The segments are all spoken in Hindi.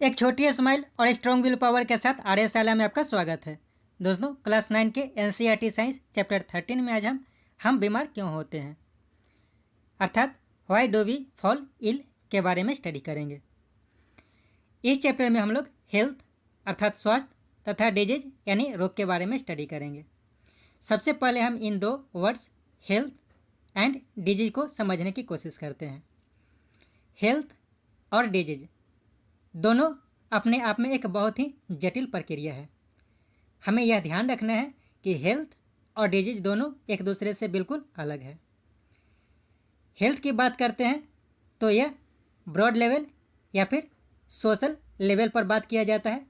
एक छोटी स्माइल और स्ट्रॉन्ग विल पावर के साथ आर्यशाला में आपका स्वागत है। दोस्तों, क्लास 9 के एनसीईआरटी साइंस चैप्टर 13 में आज हम बीमार क्यों होते हैं अर्थात why do we fall ill के बारे में स्टडी करेंगे। इस चैप्टर में हम लोग हेल्थ अर्थात स्वास्थ्य तथा डिजीज यानी रोग के बारे में स्टडी करेंगे। सबसे पहले हम इन दो वर्ड्स हेल्थ एंड डिजीज को समझने की कोशिश करते हैं। हेल्थ और डिजीज दोनों अपने आप में एक बहुत ही जटिल प्रक्रिया है। हमें यह ध्यान रखना है कि हेल्थ और डिजीज दोनों एक दूसरे से बिल्कुल अलग है। हेल्थ की बात करते हैं तो यह ब्रॉड लेवल या फिर सोशल लेवल पर बात किया जाता है,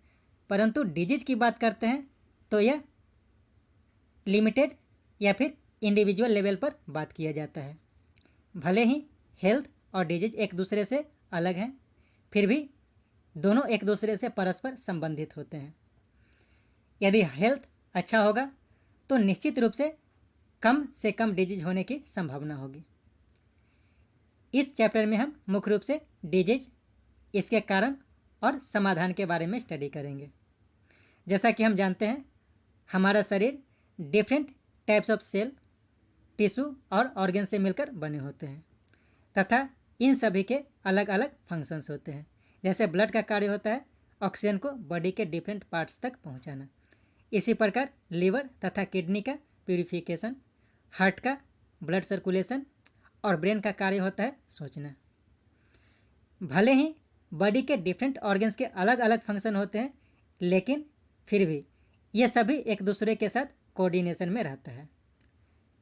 परंतु डिजीज की बात करते हैं तो यह लिमिटेड या फिर इंडिविजुअल लेवल पर बात किया जाता है। भले ही हेल्थ और डिजीज एक दूसरे से अलग हैं, फिर भी दोनों एक दूसरे से परस्पर संबंधित होते हैं। यदि हेल्थ अच्छा होगा तो निश्चित रूप से कम डिजीज होने की संभावना होगी। इस चैप्टर में हम मुख्य रूप से डिजीज, इसके कारण और समाधान के बारे में स्टडी करेंगे। जैसा कि हम जानते हैं, हमारा शरीर different types of cell, tissue और ऑर्गन से मिलकर बने होते हैं तथा इन सभी के अलग अलग फंक्शंस होते हैं। जैसे ब्लड का कार्य होता है ऑक्सीजन को बॉडी के डिफरेंट पार्ट्स तक पहुंचाना, इसी प्रकार लीवर तथा किडनी का प्यूरिफिकेशन, हार्ट का ब्लड सर्कुलेशन और ब्रेन का कार्य होता है सोचना। भले ही बॉडी के डिफरेंट ऑर्गन्स के अलग अलग फंक्शन होते हैं, लेकिन फिर भी ये सभी एक दूसरे के साथ कोऑर्डिनेशन में रहता है।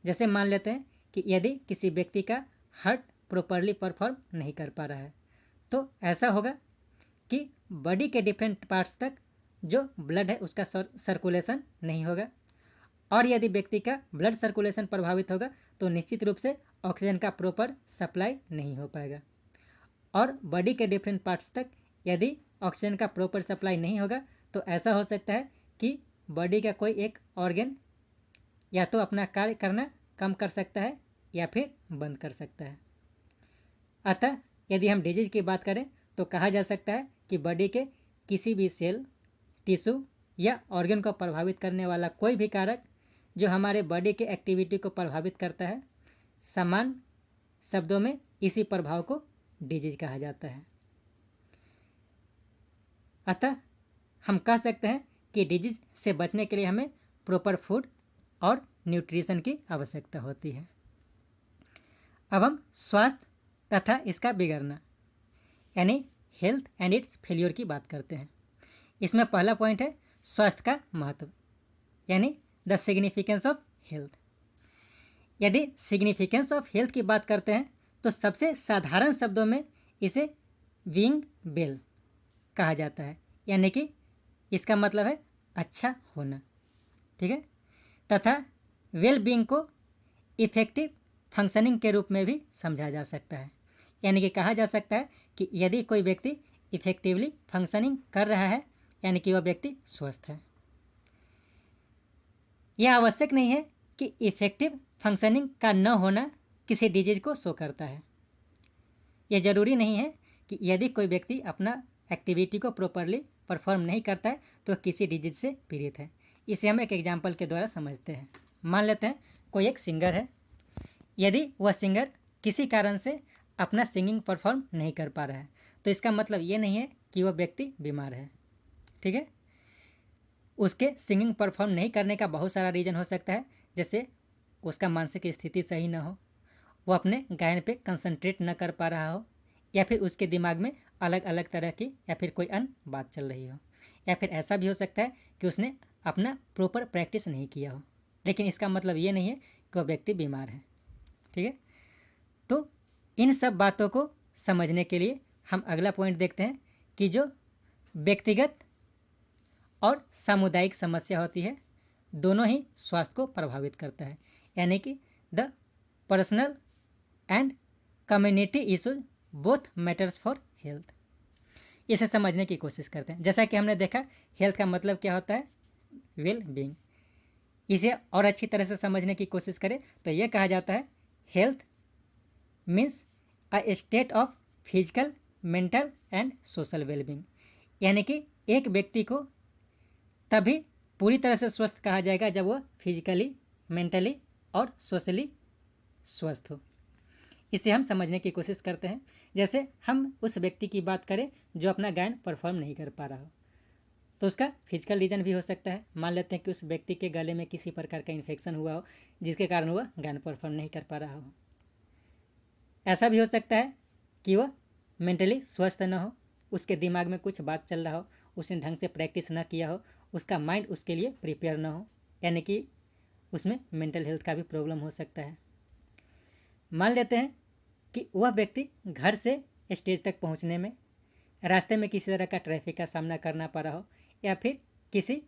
जैसे मान लेते हैं कि यदि किसी व्यक्ति का हार्ट प्रॉपरली परफॉर्म नहीं कर पा रहा है तो ऐसा होगा कि बॉडी के डिफरेंट पार्ट्स तक जो ब्लड है उसका सर्कुलेशन नहीं होगा, और यदि व्यक्ति का ब्लड सर्कुलेशन प्रभावित होगा तो निश्चित रूप से ऑक्सीजन का प्रॉपर सप्लाई नहीं हो पाएगा, और बॉडी के डिफरेंट पार्ट्स तक यदि ऑक्सीजन का प्रॉपर सप्लाई नहीं होगा तो ऐसा हो सकता है कि बॉडी का कोई एक ऑर्गन या तो अपना कार्य करना कम कर सकता है या फिर बंद कर सकता है। अतः यदि हम डिजीज की बात करें तो कहा जा सकता है कि बॉडी के किसी भी सेल, टिश्यू या ऑर्गन को प्रभावित करने वाला कोई भी कारक जो हमारे बॉडी के एक्टिविटी को प्रभावित करता है, समान शब्दों में इसी प्रभाव को डिजीज कहा जाता है। अतः हम कह सकते हैं कि डिजीज से बचने के लिए हमें प्रॉपर फूड और न्यूट्रिशन की आवश्यकता होती है। अब हम स्वास्थ्य तथा इसका बिगड़ना यानी हेल्थ एंड इट्स फेल्योर की बात करते हैं। इसमें पहला पॉइंट है स्वास्थ्य का महत्व यानी द सिग्निफिकेंस ऑफ हेल्थ। यदि सिग्निफिकेंस ऑफ हेल्थ की बात करते हैं तो सबसे साधारण शब्दों में इसे बीइंग वेल कहा जाता है, यानी कि इसका मतलब है अच्छा होना, ठीक है, तथा वेल बीइंग को इफेक्टिव फंक्शनिंग के रूप में भी समझा जा सकता है। यानी कि कहा जा सकता है कि यदि कोई व्यक्ति इफेक्टिवली फंक्शनिंग कर रहा है यानी कि वह व्यक्ति स्वस्थ है। यह आवश्यक नहीं है कि इफेक्टिव फंक्शनिंग का न होना किसी डिजीज को शो करता है। यह जरूरी नहीं है कि यदि कोई व्यक्ति अपना एक्टिविटी को प्रॉपरली परफॉर्म नहीं करता है तो किसी डिजीज से पीड़ित है। इसे हम एक एग्जाम्पल के द्वारा समझते हैं। मान लेते हैं कोई एक सिंगर है, यदि वह सिंगर किसी कारण से अपना सिंगिंग परफॉर्म नहीं कर पा रहा है तो इसका मतलब ये नहीं है कि वह व्यक्ति बीमार है, ठीक है। उसके सिंगिंग परफॉर्म नहीं करने का बहुत सारा रीज़न हो सकता है, जैसे उसका मानसिक स्थिति सही ना हो, वो अपने गायन पे कंसंट्रेट न कर पा रहा हो, या फिर उसके दिमाग में अलग अलग तरह की या फिर कोई अन्य बात चल रही हो, या फिर ऐसा भी हो सकता है कि उसने अपना प्रॉपर प्रैक्टिस नहीं किया हो। लेकिन इसका मतलब ये नहीं है कि वह व्यक्ति बीमार है, ठीक है। तो इन सब बातों को समझने के लिए हम अगला पॉइंट देखते हैं कि जो व्यक्तिगत और सामुदायिक समस्या होती है दोनों ही स्वास्थ्य को प्रभावित करता है, यानी कि the personal and community issues both matters for health. इसे समझने की कोशिश करते हैं। जैसा कि हमने देखा हेल्थ का मतलब क्या होता है, वेल बीइंग। इसे और अच्छी तरह से समझने की कोशिश करें तो यह कहा जाता है health means a state of physical, mental and social wellbeing. यानी कि एक व्यक्ति को तभी पूरी तरह से स्वस्थ कहा जाएगा जब वह फिजिकली, मेंटली और सोशली स्वस्थ हो। इसे हम समझने की कोशिश करते हैं। जैसे हम उस व्यक्ति की बात करें जो अपना गायन परफॉर्म नहीं कर पा रहा हो, तो उसका फिजिकल रीजन भी हो सकता है। मान लेते हैं कि उस व्यक्ति के गले में किसी प्रकार का इन्फेक्शन हुआ हो जिसके कारण वह गायन परफॉर्म नहीं कर पा रहा हो। ऐसा भी हो सकता है कि वह मेंटली स्वस्थ न हो, उसके दिमाग में कुछ बात चल रहा हो, उसने ढंग से प्रैक्टिस ना किया हो, उसका माइंड उसके लिए प्रिपेयर ना हो, यानी कि उसमें मेंटल हेल्थ का भी प्रॉब्लम हो सकता है। मान लेते हैं कि वह व्यक्ति घर से स्टेज तक पहुंचने में रास्ते में किसी तरह का ट्रैफिक का सामना करना पड़ा हो, या फिर किसी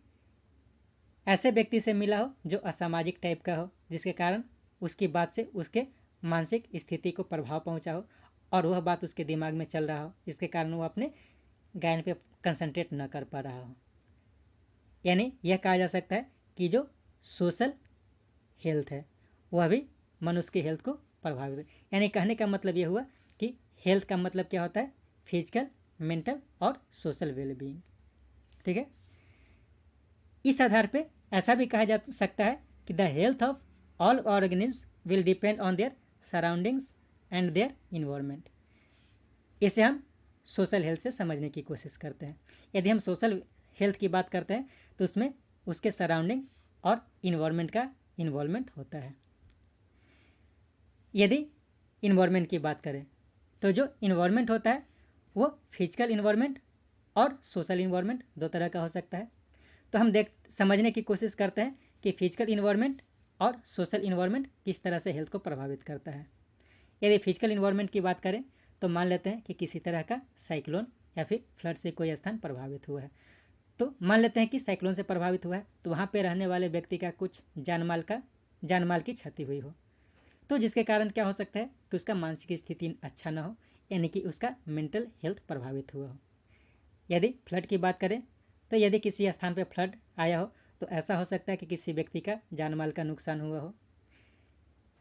ऐसे व्यक्ति से मिला हो जो असामाजिक टाइप का हो, जिसके कारण उसकी बात से उसके मानसिक स्थिति को प्रभाव पहुंचा हो और वह बात उसके दिमाग में चल रहा हो, जिसके कारण वो अपने गायन पे कंसंट्रेट न कर पा रहा हो। यानी यह कहा जा सकता है कि जो सोशल हेल्थ है वह भी मनुष्य की हेल्थ को प्रभावित, यानी कहने का मतलब यह हुआ कि हेल्थ का मतलब क्या होता है, फिजिकल, मेंटल और सोशल वेलबींग। ठीक है। इस आधार पे ऐसा भी कहा जा सकता है कि the health of all organism will depend on their surroundings and their environment. इसे हम सोशल हेल्थ से समझने की कोशिश करते हैं। यदि हम सोशल हेल्थ की बात करते हैं तो उसमें उसके सराउंडिंग और इन्वायरमेंट का इन्वॉल्वमेंट होता है। यदि इन्वायरमेंट की बात करें तो जो इन्वायरमेंट होता है वो फिजिकल इन्वायरमेंट और सोशल इन्वायरमेंट दो तरह का हो सकता है। तो हम समझने की कोशिश करते हैं कि फिजिकल इन्वायरमेंट और सोशल इन्वायरमेंट किस तरह से हेल्थ को प्रभावित करता है। यदि फिजिकल इन्वायरमेंट की बात करें तो मान लेते हैं कि किसी तरह का साइक्लोन या फिर फ्लड से कोई स्थान प्रभावित हुआ है। तो मान लेते हैं कि साइक्लोन से प्रभावित हुआ है तो वहाँ पे रहने वाले व्यक्ति का कुछ जानमाल की क्षति हुई हो, तो जिसके कारण क्या हो सकता है कि उसका मानसिक स्थिति अच्छा ना हो, यानी कि उसका मेंटल हेल्थ प्रभावित हुआ हो। यदि फ्लड की बात करें तो यदि किसी स्थान पर फ्लड आया हो तो ऐसा हो सकता है कि किसी व्यक्ति का जानमाल का नुकसान हुआ हो,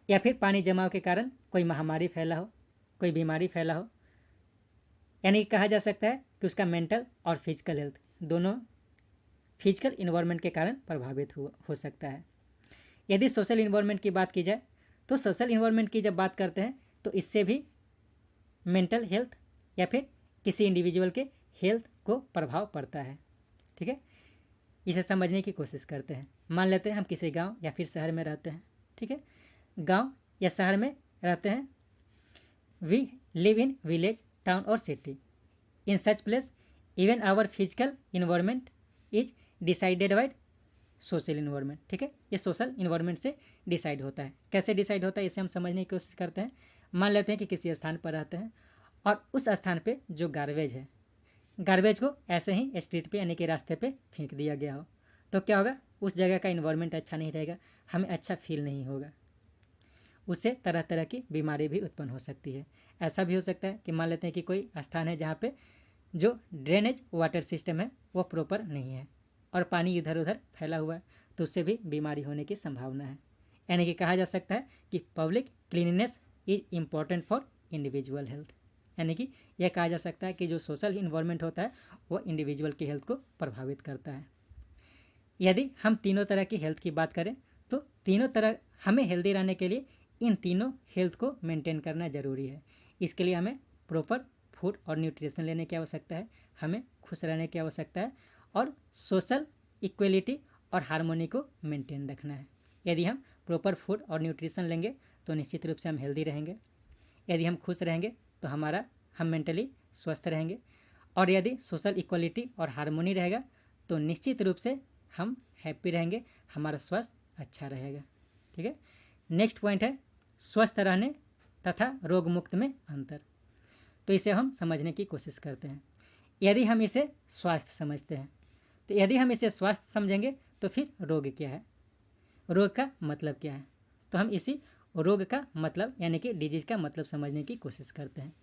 या फिर पानी जमाव के कारण कोई महामारी फैला हो, कोई बीमारी फैला हो। यानी कहा जा सकता है कि उसका मेंटल और फिजिकल हेल्थ दोनों फिजिकल इन्वायरमेंट के कारण प्रभावित हो सकता है। यदि सोशल इन्वायरमेंट की बात की जाए तो सोशल इन्वायरमेंट की जब बात करते हैं तो इससे भी मेंटल हेल्थ या फिर किसी इंडिविजुअल के हेल्थ को प्रभाव पड़ता है। ठीक है। इसे समझने की कोशिश करते हैं। मान लेते हैं हम किसी गांव या फिर शहर में रहते हैं। ठीक है। गांव या शहर में रहते हैं। We live in village, town और city. In such place even our physical environment is decided by social environment. ठीक है। ये सोशल इन्वायरमेंट से डिसाइड होता है। कैसे डिसाइड होता है इसे हम समझने की कोशिश करते हैं। मान लेते हैं कि किसी स्थान पर रहते हैं और उस स्थान पे जो गार्बेज है, गार्बेज को ऐसे ही स्ट्रीट पे यानी कि रास्ते पे फेंक दिया गया हो, तो क्या होगा, उस जगह का इन्वायरमेंट अच्छा नहीं रहेगा, हमें अच्छा फील नहीं होगा, उससे तरह तरह की बीमारी भी उत्पन्न हो सकती है। ऐसा भी हो सकता है कि मान लेते हैं कि कोई स्थान है जहाँ पे जो ड्रेनेज वाटर सिस्टम है वो प्रॉपर नहीं है और पानी इधर उधर फैला हुआ है, तो उससे भी बीमारी होने की संभावना है। यानी कि कहा जा सकता है कि public cleanness is important for individual health. यानी कि यह कहा जा सकता है कि जो सोशल इन्वायरमेंट होता है वो इंडिविजुअल की हेल्थ को प्रभावित करता है। यदि हम तीनों तरह की हेल्थ की बात करें तो तीनों तरह हमें हेल्दी रहने के लिए इन तीनों हेल्थ को मेंटेन करना ज़रूरी है। इसके लिए हमें प्रॉपर फूड और न्यूट्रिशन लेने की आवश्यकता है, हमें खुश रहने की आवश्यकता है और सोशल इक्वलिटी और हार्मोनी को मेंटेन रखना है। यदि हम प्रॉपर फूड और न्यूट्रिशन लेंगे तो निश्चित रूप से हम हेल्दी रहेंगे। यदि हम खुश रहेंगे तो हम मेंटली स्वस्थ रहेंगे, और यदि सोशल इक्वलिटी और हार्मोनी रहेगा तो निश्चित रूप से हम हैप्पी रहेंगे, हमारा स्वास्थ्य अच्छा रहेगा। ठीक है। नेक्स्ट पॉइंट है स्वस्थ रहने तथा रोग मुक्त में अंतर। तो इसे हम समझने की कोशिश करते हैं। यदि हम इसे स्वास्थ्य समझते हैं तो यदि हम इसे स्वास्थ्य समझेंगे तो फिर रोग क्या है, रोग का मतलब क्या है, तो हम इसी रोग का मतलब यानी कि डिजीज का मतलब समझने की कोशिश करते हैं।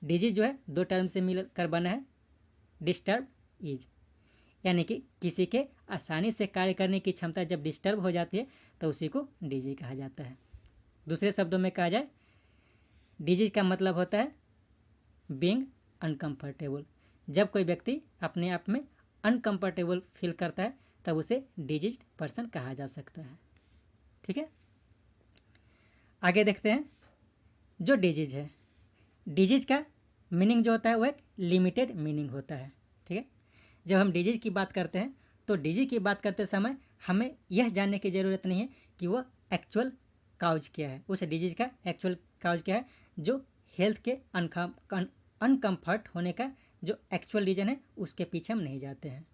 डिजीज जो है दो टर्म से मिलकर बना है, डिस्टर्ब इज, यानी कि किसी के आसानी से कार्य करने की क्षमता जब डिस्टर्ब हो जाती है तो उसी को डिजीज कहा जाता है। दूसरे शब्दों में कहा जाए डिजीज का मतलब होता है बीइंग अनकंफर्टेबल, जब कोई व्यक्ति अपने आप में अनकंफर्टेबल फील करता है तब उसे डिजीज्ड पर्सन कहा जा सकता है। ठीक है, आगे देखते हैं। जो डिजीज है, डिजीज का मीनिंग जो होता है वो एक लिमिटेड मीनिंग होता है। ठीक है, जब हम डिजीज की बात करते हैं तो डिजीज की बात करते समय हमें यह जानने की ज़रूरत नहीं है कि वो एक्चुअल काउज क्या है, उस डिजीज का एक्चुअल काउज क्या है, जो हेल्थ के अनकम्फर्ट होने का जो एक्चुअल रीज़न है उसके पीछे हम नहीं जाते हैं।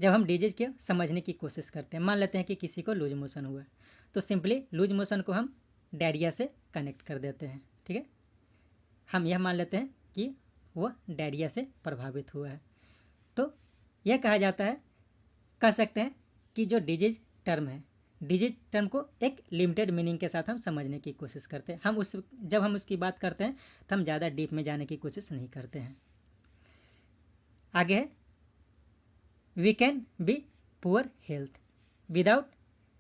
जब हम डिजीज के समझने की कोशिश करते हैं, मान लेते हैं कि किसी को लूज मोशन हुआ तो सिंपली लूज मोशन को हम डायरिया से कनेक्ट कर देते हैं। ठीक है, हम यह मान लेते हैं कि वह डायरिया से प्रभावित हुआ है। तो यह कहा जाता है, कह सकते हैं कि जो डिजीज टर्म है, डिजीज टर्म को एक लिमिटेड मीनिंग के साथ हम समझने की कोशिश करते हैं। जब हम उसकी बात करते हैं तो हम ज़्यादा डीप में जाने की कोशिश नहीं करते हैं। आगे है, we can be poor health without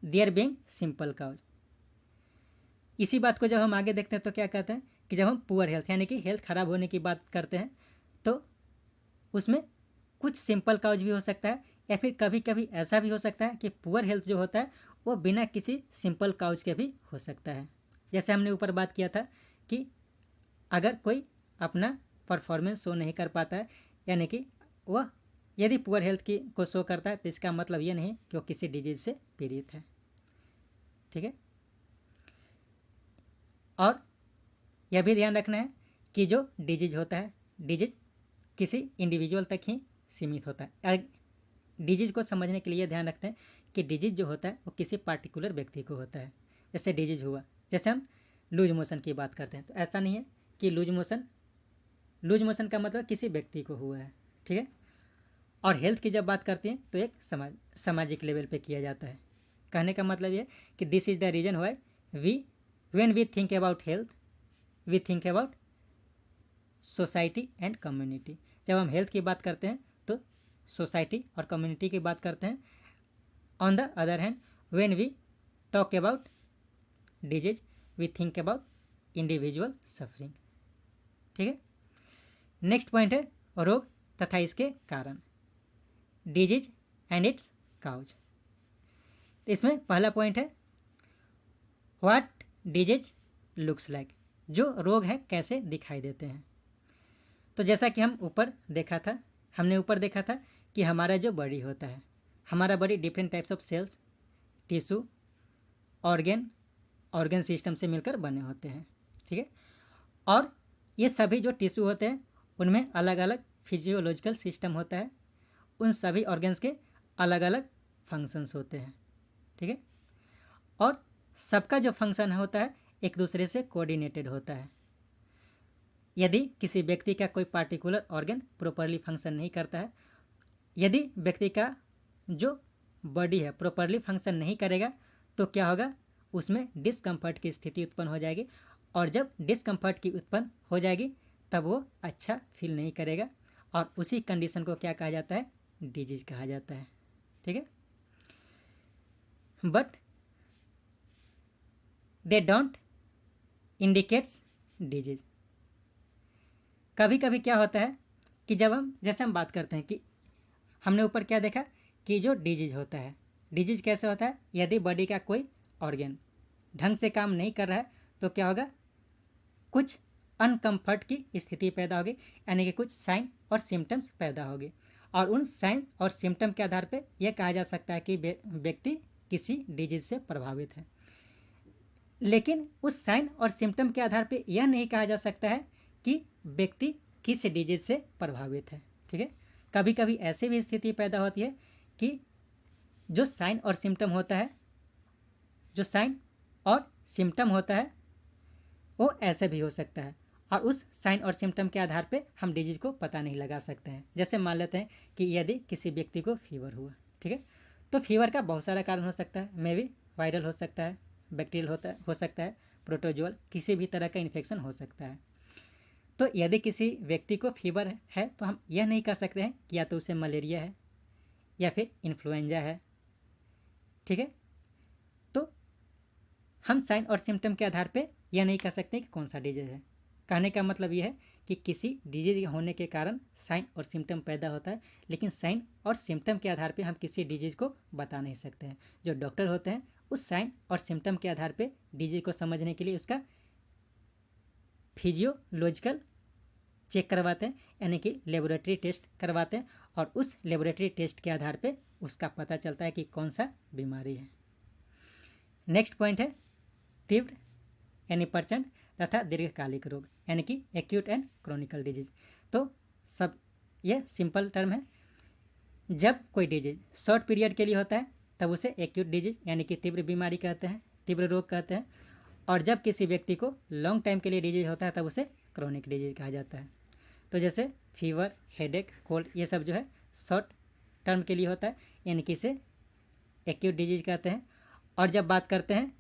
there being simple cause. इसी बात को जब हम आगे देखते हैं तो क्या कहते हैं कि जब हम पुअर हेल्थ यानी कि हेल्थ खराब होने की बात करते हैं तो उसमें कुछ सिंपल काउज भी हो सकता है, या फिर कभी कभी ऐसा भी हो सकता है कि पुअर हेल्थ जो होता है वो बिना किसी सिंपल काउज के भी हो सकता है। जैसे हमने ऊपर बात किया था कि अगर कोई अपना परफॉर्मेंस शो नहीं कर पाता है, यानी कि वह यदि पुअर हेल्थ की को शो करता है तो इसका मतलब ये नहीं कि वो किसी डिजीज से पीड़ित है। ठीक है, और यह भी ध्यान रखना है कि जो डिजीज होता है, डिजीज किसी इंडिविजुअल तक ही सीमित होता है। डिजीज को समझने के लिए ध्यान रखते हैं कि डिजीज जो होता है वो किसी पार्टिकुलर व्यक्ति को होता है। जैसे डिजीज हुआ, जैसे हम लूज मोशन की बात करते हैं तो ऐसा नहीं है कि लूज मोशन का मतलब किसी व्यक्ति को हुआ है। ठीक है, और हेल्थ की जब बात करते हैं तो एक सामाजिक लेवल पे किया जाता है। कहने का मतलब ये कि this is the reason why when we think about health we think about society and community. जब हम हेल्थ की बात करते हैं तो सोसाइटी और कम्युनिटी की बात करते हैं। On the other hand when we talk about disease we think about individual suffering. ठीक है, नेक्स्ट पॉइंट है रोग तथा इसके कारण, डिजीज एंड इट्स काउज। इसमें पहला पॉइंट है व्हाट डिजीज लुक्स लाइक, जो रोग है कैसे दिखाई देते हैं। तो जैसा कि हमने ऊपर देखा था कि हमारा जो बॉडी होता है, हमारा body different types of cells, tissue, organ system से मिलकर बने होते हैं। ठीक है, और ये सभी जो टिश्यू होते हैं उनमें अलग अलग फिजियोलॉजिकल सिस्टम होता है, उन सभी ऑर्गन्स के अलग अलग फंक्शंस होते हैं। ठीक है, और सबका जो फंक्शन होता है एक दूसरे से कोऑर्डिनेटेड होता है। यदि किसी व्यक्ति का कोई पार्टिकुलर ऑर्गन प्रॉपरली फंक्शन नहीं करता है, यदि व्यक्ति का जो बॉडी है प्रॉपरली फंक्शन नहीं करेगा तो क्या होगा, उसमें डिस्कम्फर्ट की स्थिति उत्पन्न हो जाएगी, और जब डिस्कम्फर्ट की उत्पन्न हो जाएगी तब वो अच्छा फील नहीं करेगा, और उसी कंडीशन को क्या कहा जाता है, डिजीज कहा जाता है। ठीक है, but they don't indicates disease. कभी कभी क्या होता है कि जैसे हम बात करते हैं कि हमने ऊपर क्या देखा कि जो डिजीज होता है, डिजीज कैसे होता है, यदि बॉडी का कोई ऑर्गन ढंग से काम नहीं कर रहा है तो क्या होगा, कुछ अनकम्फर्ट की स्थिति पैदा होगी, यानी कि कुछ साइन और सिम्टम्स पैदा होगी, और उन साइन और सिम्टम के आधार पर यह कहा जा सकता है कि व्यक्ति किसी डिजीज से प्रभावित है। लेकिन उस साइन और सिम्टम के आधार पर यह नहीं कहा जा सकता है कि व्यक्ति किस डिजीज से प्रभावित है। ठीक है, कभी कभी ऐसी भी स्थिति पैदा होती है कि जो साइन और सिम्टम होता है वो ऐसे भी हो सकता है, और उस साइन और सिम्टम के आधार पे हम डिजीज को पता नहीं लगा सकते हैं। जैसे मान लेते हैं कि यदि किसी व्यक्ति को फीवर हुआ, ठीक है, तो फीवर का बहुत सारा कारण हो सकता है, मे बी वायरल हो सकता है, बैक्टीरियल हो सकता है, प्रोटोजोअल, किसी भी तरह का इन्फेक्शन हो सकता है। तो यदि किसी व्यक्ति को फीवर है तो हम यह नहीं कह सकते हैं कि या तो उसे मलेरिया है या फिर इन्फ्लुएंजा है। ठीक है, तो हम साइन और सिम्टम के आधार पे यह नहीं कह सकते कि कौन सा डिजीज है। कहने का मतलब ये है कि किसी डिजीज होने के कारण साइन और सिम्टम पैदा होता है, लेकिन साइन और सिम्टम के आधार पे हम किसी डिजीज को बता नहीं सकते हैं। जो डॉक्टर होते हैं उस साइन और सिम्टम के आधार पे डिजीज को समझने के लिए उसका फिजियोलॉजिकल चेक करवाते हैं, यानी कि लेबोरेटरी टेस्ट करवाते हैं, और उस लेबोरेटरी टेस्ट के आधार पे उसका पता चलता है कि कौन सा बीमारी है। नेक्स्ट पॉइंट है तीव्र यानी प्रचंड तथा दीर्घकालिक रोग, यानी कि एक्यूट एंड क्रोनिकल डिजीज। तो सब ये सिंपल टर्म है। जब कोई डिजीज शॉर्ट पीरियड के लिए होता है तब उसे एक्यूट डिजीज यानी कि तीव्र बीमारी कहते हैं, तीव्र रोग कहते हैं, और जब किसी व्यक्ति को लॉन्ग टाइम के लिए डिजीज होता है तब उसे क्रोनिक डिजीज कहा जाता है। तो जैसे फीवर, हेडेक, कोल्ड, ये सब जो है शॉर्ट टर्म के लिए होता है, यानी कि इसे एक्यूट डिजीज कहते हैं। और जब बात करते हैं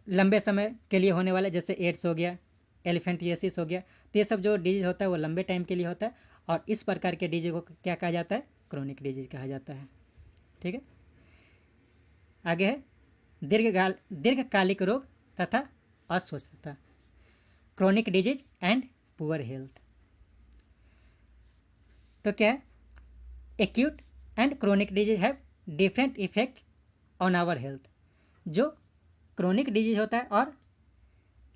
लंबे समय के लिए होने वाले, जैसे एड्स हो गया, एलिफेंटियासिस हो गया, तो ये सब जो डिजीज होता है वो लंबे टाइम के लिए होता है, और इस प्रकार के डिजीज को क्या कहा जाता है? क्रोनिक डिजीज कहा जाता है। ठीक है, आगे है दीर्घकालिक रोग तथा अस्वस्थता, chronic disease and poor health. तो क्या है? Acute and chronic disease have different effect on our health. जो क्रोनिक डिजीज होता है और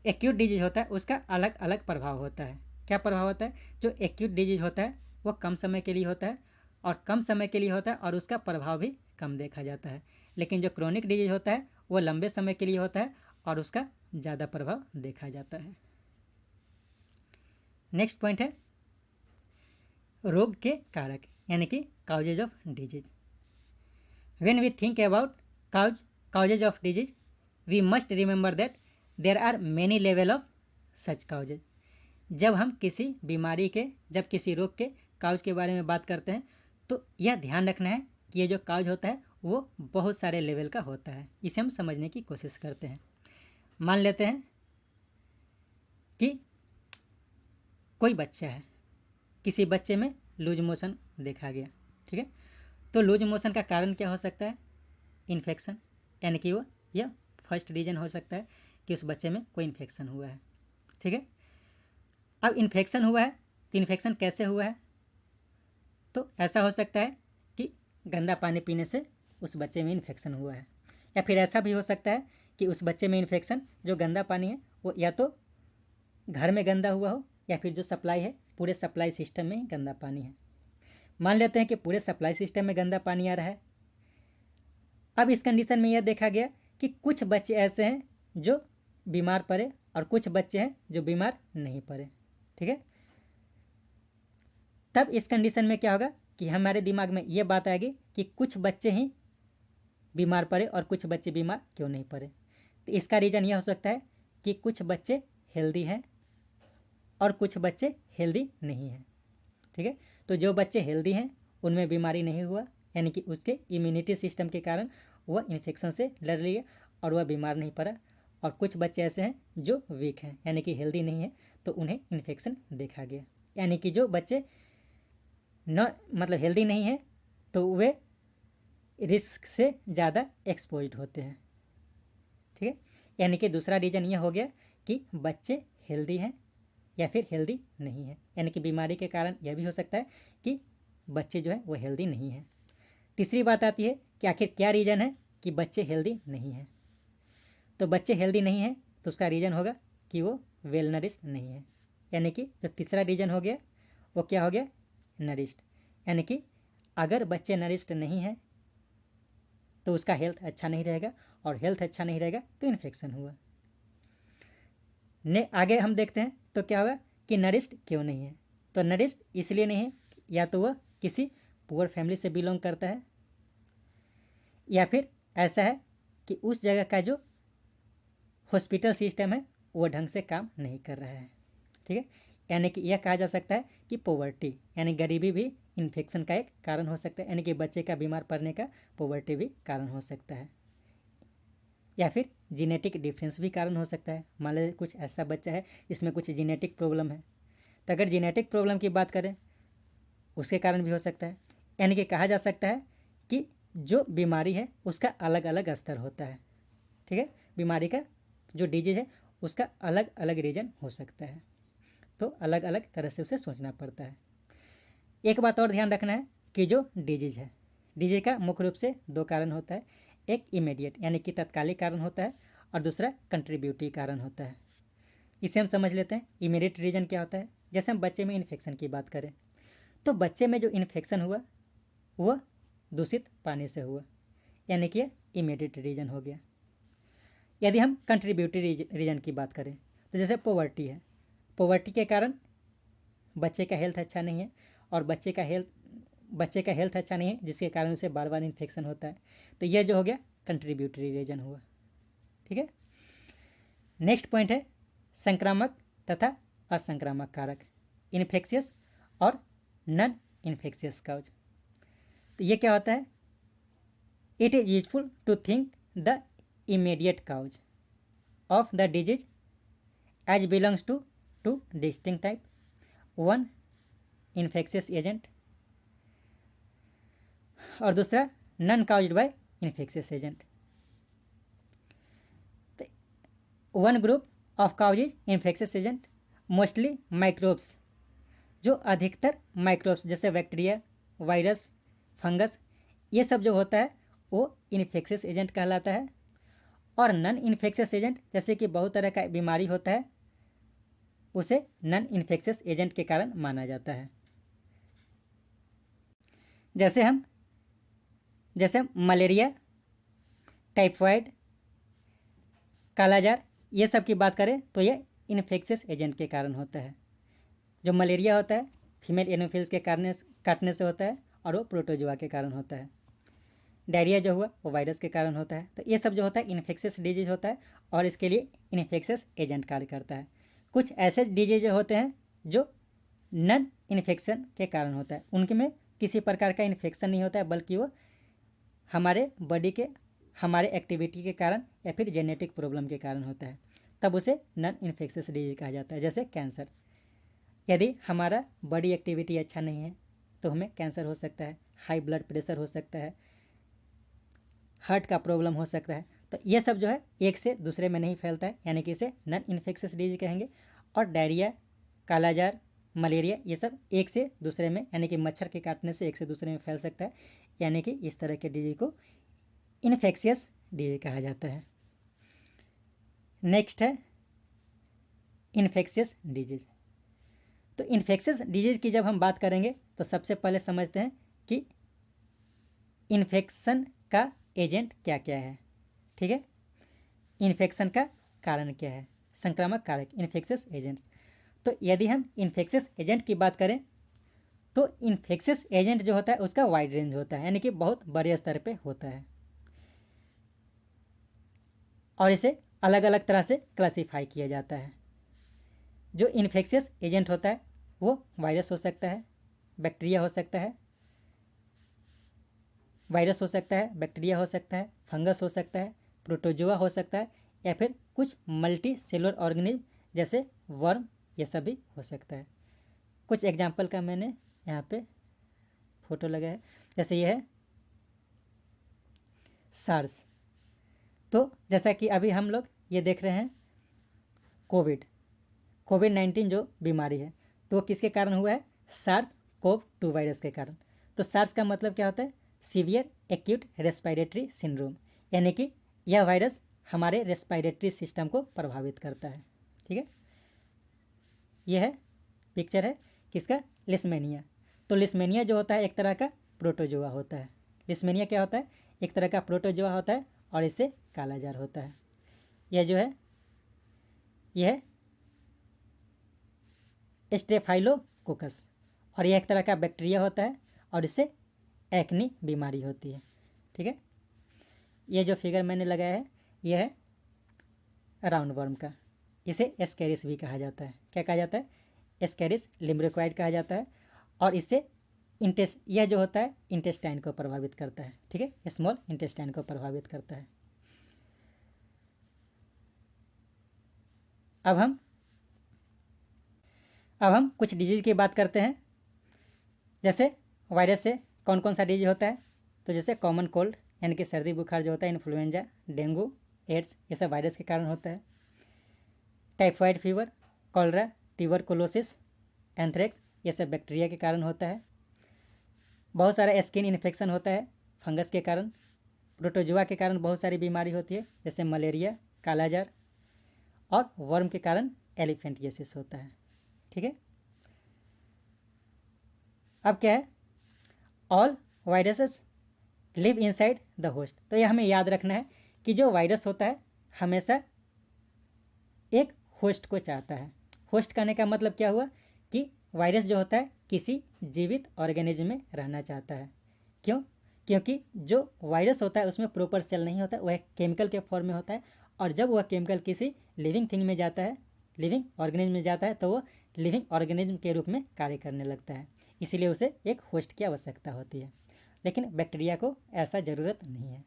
एक्यूट डिजीज होता है उसका अलग अलग प्रभाव होता है। क्या प्रभाव होता है? जो एक्यूट डिजीज होता है वो कम समय के लिए होता है, और कम समय के लिए होता है और उसका प्रभाव भी कम देखा जाता है। लेकिन जो क्रोनिक डिजीज होता है वो लंबे समय के लिए होता है और उसका ज़्यादा प्रभाव देखा जाता है। नेक्स्ट पॉइंट है रोग के कारक, यानी कि causes of disease. When we think about causes of disease we must remember that there are many level of such causes. जब हम किसी बीमारी के, जब किसी रोग के काउज के बारे में बात करते हैं तो यह ध्यान रखना है कि ये जो काउज होता है वो बहुत सारे लेवल का होता है। इसे हम समझने की कोशिश करते हैं। मान लेते हैं कि कोई बच्चा है, किसी बच्चे में लूज मोशन देखा गया। ठीक है, तो लूज मोशन का कारण क्या हो सकता है? इन्फेक्शन, यानी कि वो यह फर्स्ट रीजन हो सकता है कि उस बच्चे में कोई इन्फेक्शन हुआ है। ठीक है, अब इन्फेक्शन हुआ है तो इन्फेक्शन कैसे हुआ है? तो ऐसा हो सकता है कि गंदा पानी पीने से उस बच्चे में इन्फेक्शन हुआ है, या फिर ऐसा भी हो सकता है कि उस बच्चे में इन्फेक्शन, जो गंदा पानी है वो या तो घर में गंदा हुआ हो, या फिर जो सप्लाई है पूरे सप्लाई सिस्टम में गंदा पानी है। मान लेते हैं कि पूरे सप्लाई सिस्टम में गंदा पानी आ रहा है। अब इस कंडीशन में यह देखा गया कि कुछ बच्चे ऐसे हैं जो बीमार पड़े और कुछ बच्चे हैं जो बीमार नहीं पड़े। ठीक है, तब इस कंडीशन में क्या होगा कि हमारे दिमाग में ये बात आएगी कि कुछ बच्चे ही बीमार पड़े और कुछ बच्चे बीमार क्यों नहीं पड़े। तो इसका रीज़न यह हो सकता है कि कुछ बच्चे हेल्दी हैं और कुछ बच्चे हेल्दी नहीं हैं। ठीक है, तो जो बच्चे हेल्दी हैं उनमें बीमारी नहीं हुआ, यानी कि उसके इम्यूनिटी सिस्टम के कारण वह इन्फेक्शन से लड़ रही है और वह बीमार नहीं पड़ा। और कुछ बच्चे ऐसे हैं जो वीक हैं, यानी कि हेल्दी नहीं है, तो उन्हें इन्फेक्शन देखा गया। यानी कि जो बच्चे न मतलब हेल्दी नहीं है तो वे रिस्क से ज़्यादा एक्सपोज्ड होते हैं। ठीक है, यानी कि दूसरा रीज़न यह हो गया कि बच्चे हेल्दी हैं या फिर हेल्दी नहीं है, यानी कि बीमारी के कारण यह भी हो सकता है कि बच्चे जो है वो हेल्दी नहीं है। तीसरी बात आती है कि आखिर क्या रीज़न है कि बच्चे हेल्दी नहीं हैं। तो बच्चे हेल्दी नहीं हैं तो उसका रीज़न होगा कि वो वेल नरिश्ड नहीं है, यानी कि जो तीसरा रीज़न हो गया वो क्या हो गया? नरिश्ड। यानी कि अगर बच्चे नरिश्ड नहीं हैं तो उसका हेल्थ अच्छा नहीं रहेगा, और हेल्थ अच्छा नहीं रहेगा तो इन्फेक्शन हुआ। ने आगे हम देखते हैं तो क्या होगा कि नरिश्ड क्यों नहीं है? तो नरिश्ड इसलिए नहीं है या तो वह किसी पुअर फैमिली से बिलोंग करता है, या फिर ऐसा है कि उस जगह का जो हॉस्पिटल सिस्टम है वो ढंग से काम नहीं कर रहा है। ठीक है, यानी कि यह कहा जा सकता है कि पॉवर्टी यानी गरीबी भी इन्फेक्शन का एक कारण हो सकता है, यानी कि बच्चे का बीमार पड़ने का पॉवर्टी भी कारण हो सकता है, या फिर जीनेटिक डिफरेंस भी कारण हो सकता है। मान लीजिए कुछ ऐसा बच्चा है जिसमें कुछ जीनेटिक प्रॉब्लम है, तो अगर जीनेटिक प्रॉब्लम की बात करें उसके कारण भी हो सकता है। यानी कि कहा जा सकता है कि जो बीमारी है उसका अलग अलग स्तर होता है। ठीक है, बीमारी का जो डिजीज है उसका अलग अलग रीजन हो सकता है, तो अलग अलग तरह से उसे सोचना पड़ता है। एक बात और ध्यान रखना है कि जो डिजीज है, डिजीज का मुख्य रूप से दो कारण होता है, एक इमीडिएट यानी कि तत्कालिक कारण होता है और दूसरा कंट्रीब्यूटिव कारण होता है। इसे हम समझ लेते हैं। इमीडिएट रीजन क्या होता है, जैसे हम बच्चे में इन्फेक्शन की बात करें तो बच्चे में जो इन्फेक्शन हुआ वह दूषित पानी से हुआ, यानी कि इमीडिएट रीजन हो गया। यदि हम कंट्रीब्यूटिव रीजन की बात करें तो जैसे पोवर्टी है, पोवर्टी के कारण बच्चे का हेल्थ अच्छा नहीं है और बच्चे का हेल्थ अच्छा नहीं है जिसके कारण उसे बार बार इन्फेक्शन होता है, तो यह जो हो गया कंट्रीब्यूटरी रीजन हुआ। ठीक है, नेक्स्ट पॉइंट है संक्रामक तथा असंक्रामक कारक, इन्फेक्शियस और नॉन इन्फेक्शियस काउज। तो ये क्या होता है, it is useful to think the immediate cause of the disease as belongs to two distinct type, one infectious agent और दूसरा non caused by infectious agent. One group of causes infectious agent mostly microbes, जो अधिकतर माइक्रोब्स जैसे बैक्टीरिया, वायरस, फंगस, ये सब जो होता है वो इन्फेक्शियस एजेंट कहलाता है। और नॉन इन्फेक्शियस एजेंट जैसे कि बहुत तरह का बीमारी होता है उसे नॉन इन्फेक्शियस एजेंट के कारण माना जाता है। जैसे मलेरिया, टाइफाइड, कालाजार, ये सब की बात करें तो ये इन्फेक्शियस एजेंट के कारण होता है। जो मलेरिया होता है फीमेल एनोफिल्स के काटने से होता है और वो प्रोटोजोआ के कारण होता है। डायरिया जो हुआ वो वायरस के कारण होता है। तो ये सब जो होता है इन्फेक्शियस डिजीज होता है और इसके लिए इन्फेक्शियस एजेंट कार्य करता है। कुछ ऐसे डिजीज होते हैं जो नॉन इन्फेक्शन के कारण होता है, उनके में किसी प्रकार का इन्फेक्शन नहीं होता है बल्कि वो हमारे बॉडी के हमारे एक्टिविटी के कारण या फिर जेनेटिक प्रॉब्लम के कारण होता है, तब उसे नॉन इन्फेक्शियस डिजीज कहा जाता है। जैसे कैंसर, यदि हमारा बॉडी एक्टिविटी अच्छा नहीं है तो हमें कैंसर हो सकता है, हाई ब्लड प्रेशर हो सकता है, हार्ट का प्रॉब्लम हो सकता है। तो ये सब जो है एक से दूसरे में नहीं फैलता है, यानी कि इसे नॉन इन्फेक्शियस डिजीज कहेंगे। और डायरिया, कालाजार, मलेरिया ये सब एक से दूसरे में यानी कि मच्छर के काटने से एक से दूसरे में फैल सकता है, यानी कि इस तरह के डिजीज को इन्फेक्शियस डिजीज कहा जाता है। नेक्स्ट है इन्फेक्शियस डिजीज। तो इन्फेक्शियस डिजीज की जब हम बात करेंगे तो सबसे पहले समझते हैं कि इन्फेक्शन का एजेंट क्या क्या है। ठीक है, इन्फेक्शन का कारण क्या है, संक्रामक कारक, इन्फेक्शियस एजेंट्स। तो यदि हम इन्फेक्शियस एजेंट की बात करें तो इन्फेक्शियस एजेंट जो होता है उसका वाइड रेंज होता है, यानी कि बहुत बड़े स्तर पे होता है और इसे अलग अलग तरह से क्लासीफाई किया जाता है। जो इन्फेक्शियस एजेंट होता है वो वायरस हो सकता है, बैक्टीरिया हो सकता है, बैक्टीरिया हो सकता है, फंगस हो सकता है, प्रोटोजोआ हो सकता है या फिर कुछ मल्टी सेलुलर ऑर्गेनिज्म जैसे वर्म, ये सब भी हो सकता है। कुछ एग्जाम्पल का मैंने यहाँ पे फोटो लगाया है, जैसे ये है सार्स। तो जैसा कि अभी हम लोग ये देख रहे हैं कोविड-19 जो बीमारी है तो किसके कारण हुआ है, SARS-CoV-2 वायरस के कारण। तो सार्स का मतलब क्या होता है, सीवियर एक्यूट रेस्पिरेटरी सिंड्रोम, यानी कि यह वायरस हमारे रेस्पिरेटरी सिस्टम को प्रभावित करता है। ठीक है, यह है पिक्चर है किसका, लिस्मेनिया। तो लिस्मेनिया जो होता है एक तरह का प्रोटोजोआ होता है। लिस्मेनिया क्या होता है, एक तरह का प्रोटोजोआ होता है और इससे कालाजार होता है। यह जो है यह स्टेफाइलोकोकस और यह एक तरह का बैक्टीरिया होता है और इससे एक्नी बीमारी होती है। ठीक है, ये जो फिगर मैंने लगाया है यह है राउंड वर्म का, इसे एस्केरिस भी कहा जाता है। क्या कहा जाता है, एस्केरिस लिम्ब्रिक्वाइड कहा जाता है और इससे यह जो होता है इंटेस्टाइन को प्रभावित करता है। ठीक है, स्मॉल इंटेस्टाइन को प्रभावित करता है। अब हम कुछ डिजीज की बात करते हैं। जैसे वायरस से कौन कौन सा डिजीज होता है, तो जैसे कॉमन कोल्ड यानी कि सर्दी बुखार जो होता है, इन्फ्लुएंजा, डेंगू, एड्स, ये सब वायरस के कारण होता है। Typhoid fever, cholera, tuberculosis, anthrax, ये सब बैक्टीरिया के कारण होता है। बहुत सारा स्किन इन्फेक्शन होता है फंगस के कारण। प्रोटोजुआ के कारण बहुत सारी बीमारी होती है, जैसे मलेरिया, कालाजार, और वर्म के कारण एलिफेंटियासिस होता है। ठीक है, अब क्या है, all viruses live inside the host. तो ये हमें याद रखना है कि जो वायरस होता है हमेशा एक होस्ट को चाहता है। होस्ट करने का मतलब क्या हुआ कि वायरस जो होता है किसी जीवित ऑर्गेनिज्म में रहना चाहता है। क्यों? क्योंकि जो वायरस होता है उसमें प्रॉपर सेल नहीं होता है, वह केमिकल के फॉर्म में होता है, और जब वह केमिकल किसी लिविंग थिंग में जाता है, लिविंग ऑर्गेनिज्म में जाता है, तो वह लिविंग ऑर्गेनिज्म के रूप में कार्य करने लगता है। इसीलिए उसे एक होस्ट की आवश्यकता होती है। लेकिन बैक्टीरिया को ऐसा ज़रूरत नहीं है।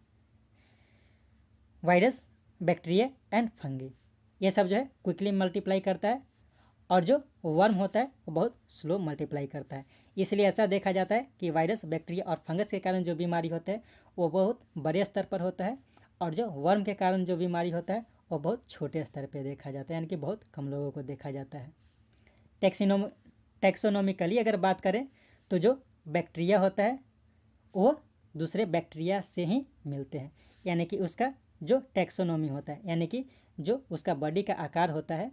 वायरस, बैक्टीरिया एंड फंगी ये सब जो है क्विकली मल्टीप्लाई करता है, और जो वर्म होता है वो बहुत स्लो मल्टीप्लाई करता है। इसलिए ऐसा देखा जाता है कि वायरस, बैक्टीरिया और फंगस के कारण जो बीमारी होता है वो बहुत बड़े स्तर पर होता है, और जो वर्म के कारण जो बीमारी होता है वो बहुत छोटे स्तर पर देखा जाता है, यानी कि बहुत कम लोगों को देखा जाता है। टैक्सोनॉमिकली अगर बात करें तो जो बैक्टीरिया होता है वो दूसरे बैक्टीरिया से ही मिलते हैं, यानी कि उसका जो टैक्सोनॉमी होता है, यानी कि जो उसका बॉडी का आकार होता है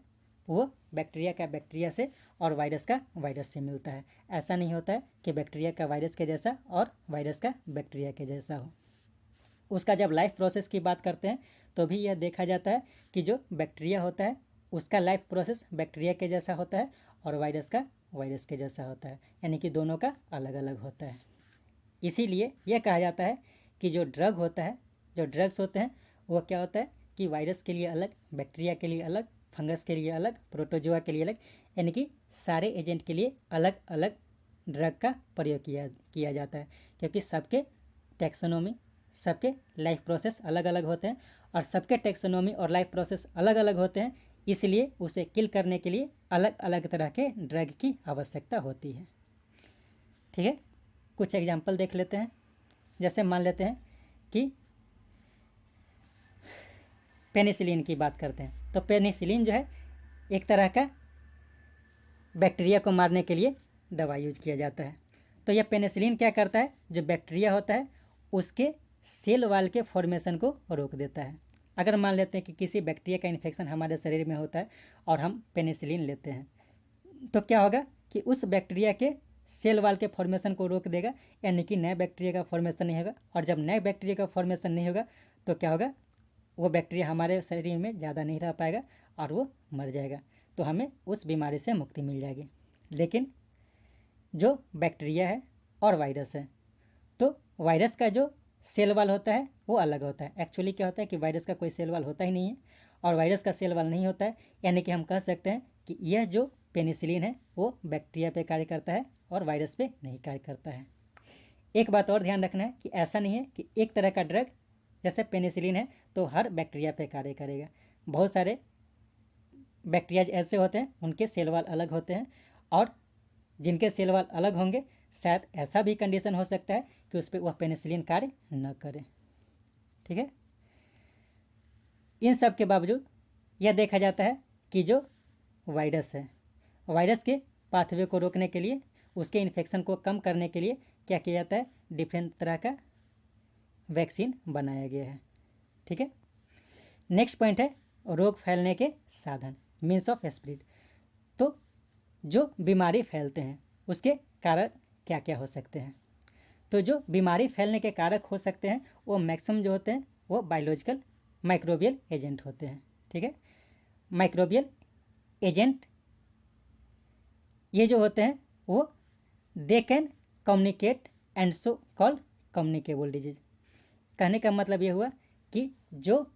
वो बैक्टीरिया का बैक्टीरिया से और वायरस का वायरस से मिलता है। ऐसा नहीं होता है कि बैक्टीरिया का वायरस के जैसा और वायरस का बैक्टीरिया के जैसा हो। उसका जब लाइफ प्रोसेस की बात करते हैं तो भी यह देखा जाता है कि जो बैक्टीरिया होता है उसका लाइफ प्रोसेस बैक्टीरिया के जैसा होता है और वायरस का वायरस के जैसा होता है, यानी कि दोनों का अलग अलग होता है। इसीलिए यह कहा जाता है कि जो ड्रग होता है, जो ड्रग्स होते हैं वो क्या होता है कि वायरस के लिए अलग, बैक्टीरिया के लिए अलग, फंगस के लिए अलग, प्रोटोजुआ के लिए अलग, यानी कि सारे एजेंट के लिए अलग अलग ड्रग का प्रयोग किया जाता है, क्योंकि सबके टैक्सोनॉमी, सबके लाइफ प्रोसेस अलग अलग होते हैं, और सबके टैक्सोनॉमी और लाइफ प्रोसेस अलग अलग होते हैं। इसलिए उसे किल करने के लिए अलग अलग तरह के ड्रग की आवश्यकता होती है। ठीक है, कुछ एग्जाम्पल देख लेते हैं। जैसे मान लेते हैं कि पेनिसिलिन की बात करते हैं, तो पेनिसिलिन जो है एक तरह का बैक्टीरिया को मारने के लिए दवा यूज किया जाता है। तो यह पेनिसिलिन क्या करता है, जो बैक्टीरिया होता है उसके सेल वाल के फॉर्मेशन को रोक देता है। अगर मान लेते हैं कि किसी बैक्टीरिया का इन्फेक्शन हमारे शरीर में होता है और हम पेनिसिलिन लेते हैं, तो क्या होगा कि उस बैक्टीरिया के सेल वाल के फॉर्मेशन को रोक देगा, यानी कि नए बैक्टीरिया का फॉर्मेशन नहीं होगा। और जब नए बैक्टीरिया का फॉर्मेशन नहीं होगा तो क्या होगा, वो बैक्टीरिया हमारे शरीर में ज़्यादा नहीं रह पाएगा और वो मर जाएगा, तो हमें उस बीमारी से मुक्ति मिल जाएगी। लेकिन जो बैक्टीरिया है और वायरस है, तो वायरस का जो सेल वाल होता है वो अलग होता है। एक्चुअली क्या होता है कि वायरस का कोई सेल वाल होता ही नहीं है, और वायरस का सेल वाल नहीं होता है, यानी कि हम कह सकते हैं कि यह जो पेनिसिलिन है वो बैक्टीरिया पे कार्य करता है और वायरस पे नहीं कार्य करता है। एक बात और ध्यान रखना है कि ऐसा नहीं है कि एक तरह का ड्रग जैसे पेनिसिलिन है तो हर बैक्टीरिया पे कार्य करेगा। बहुत सारे बैक्टीरिया ऐसे होते हैं उनके सेल वाल अलग होते हैं, और जिनके सेल वाल अलग होंगे शायद ऐसा भी कंडीशन हो सकता है कि उस पर वह पेनिसिलिन कार्य न करे। ठीक है, इन सब के बावजूद यह देखा जाता है कि जो वायरस है, वायरस के पाथवे को रोकने के लिए, उसके इन्फेक्शन को कम करने के लिए क्या किया जाता है, डिफरेंट तरह का वैक्सीन बनाया गया है। ठीक है, नेक्स्ट पॉइंट है रोग फैलने के साधन, मीन्स ऑफ स्प्रेड। तो जो बीमारी फैलते हैं उसके कारण क्या क्या हो सकते हैं। तो जो बीमारी फैलने के कारक हो सकते हैं वो मैक्सिमम जो होते हैं वो बायोलॉजिकल माइक्रोबियल एजेंट होते हैं। ठीक है, माइक्रोबियल एजेंट ये जो होते हैं वो they can communicate and so called communicable disease. कहने का मतलब ये हुआ कि जो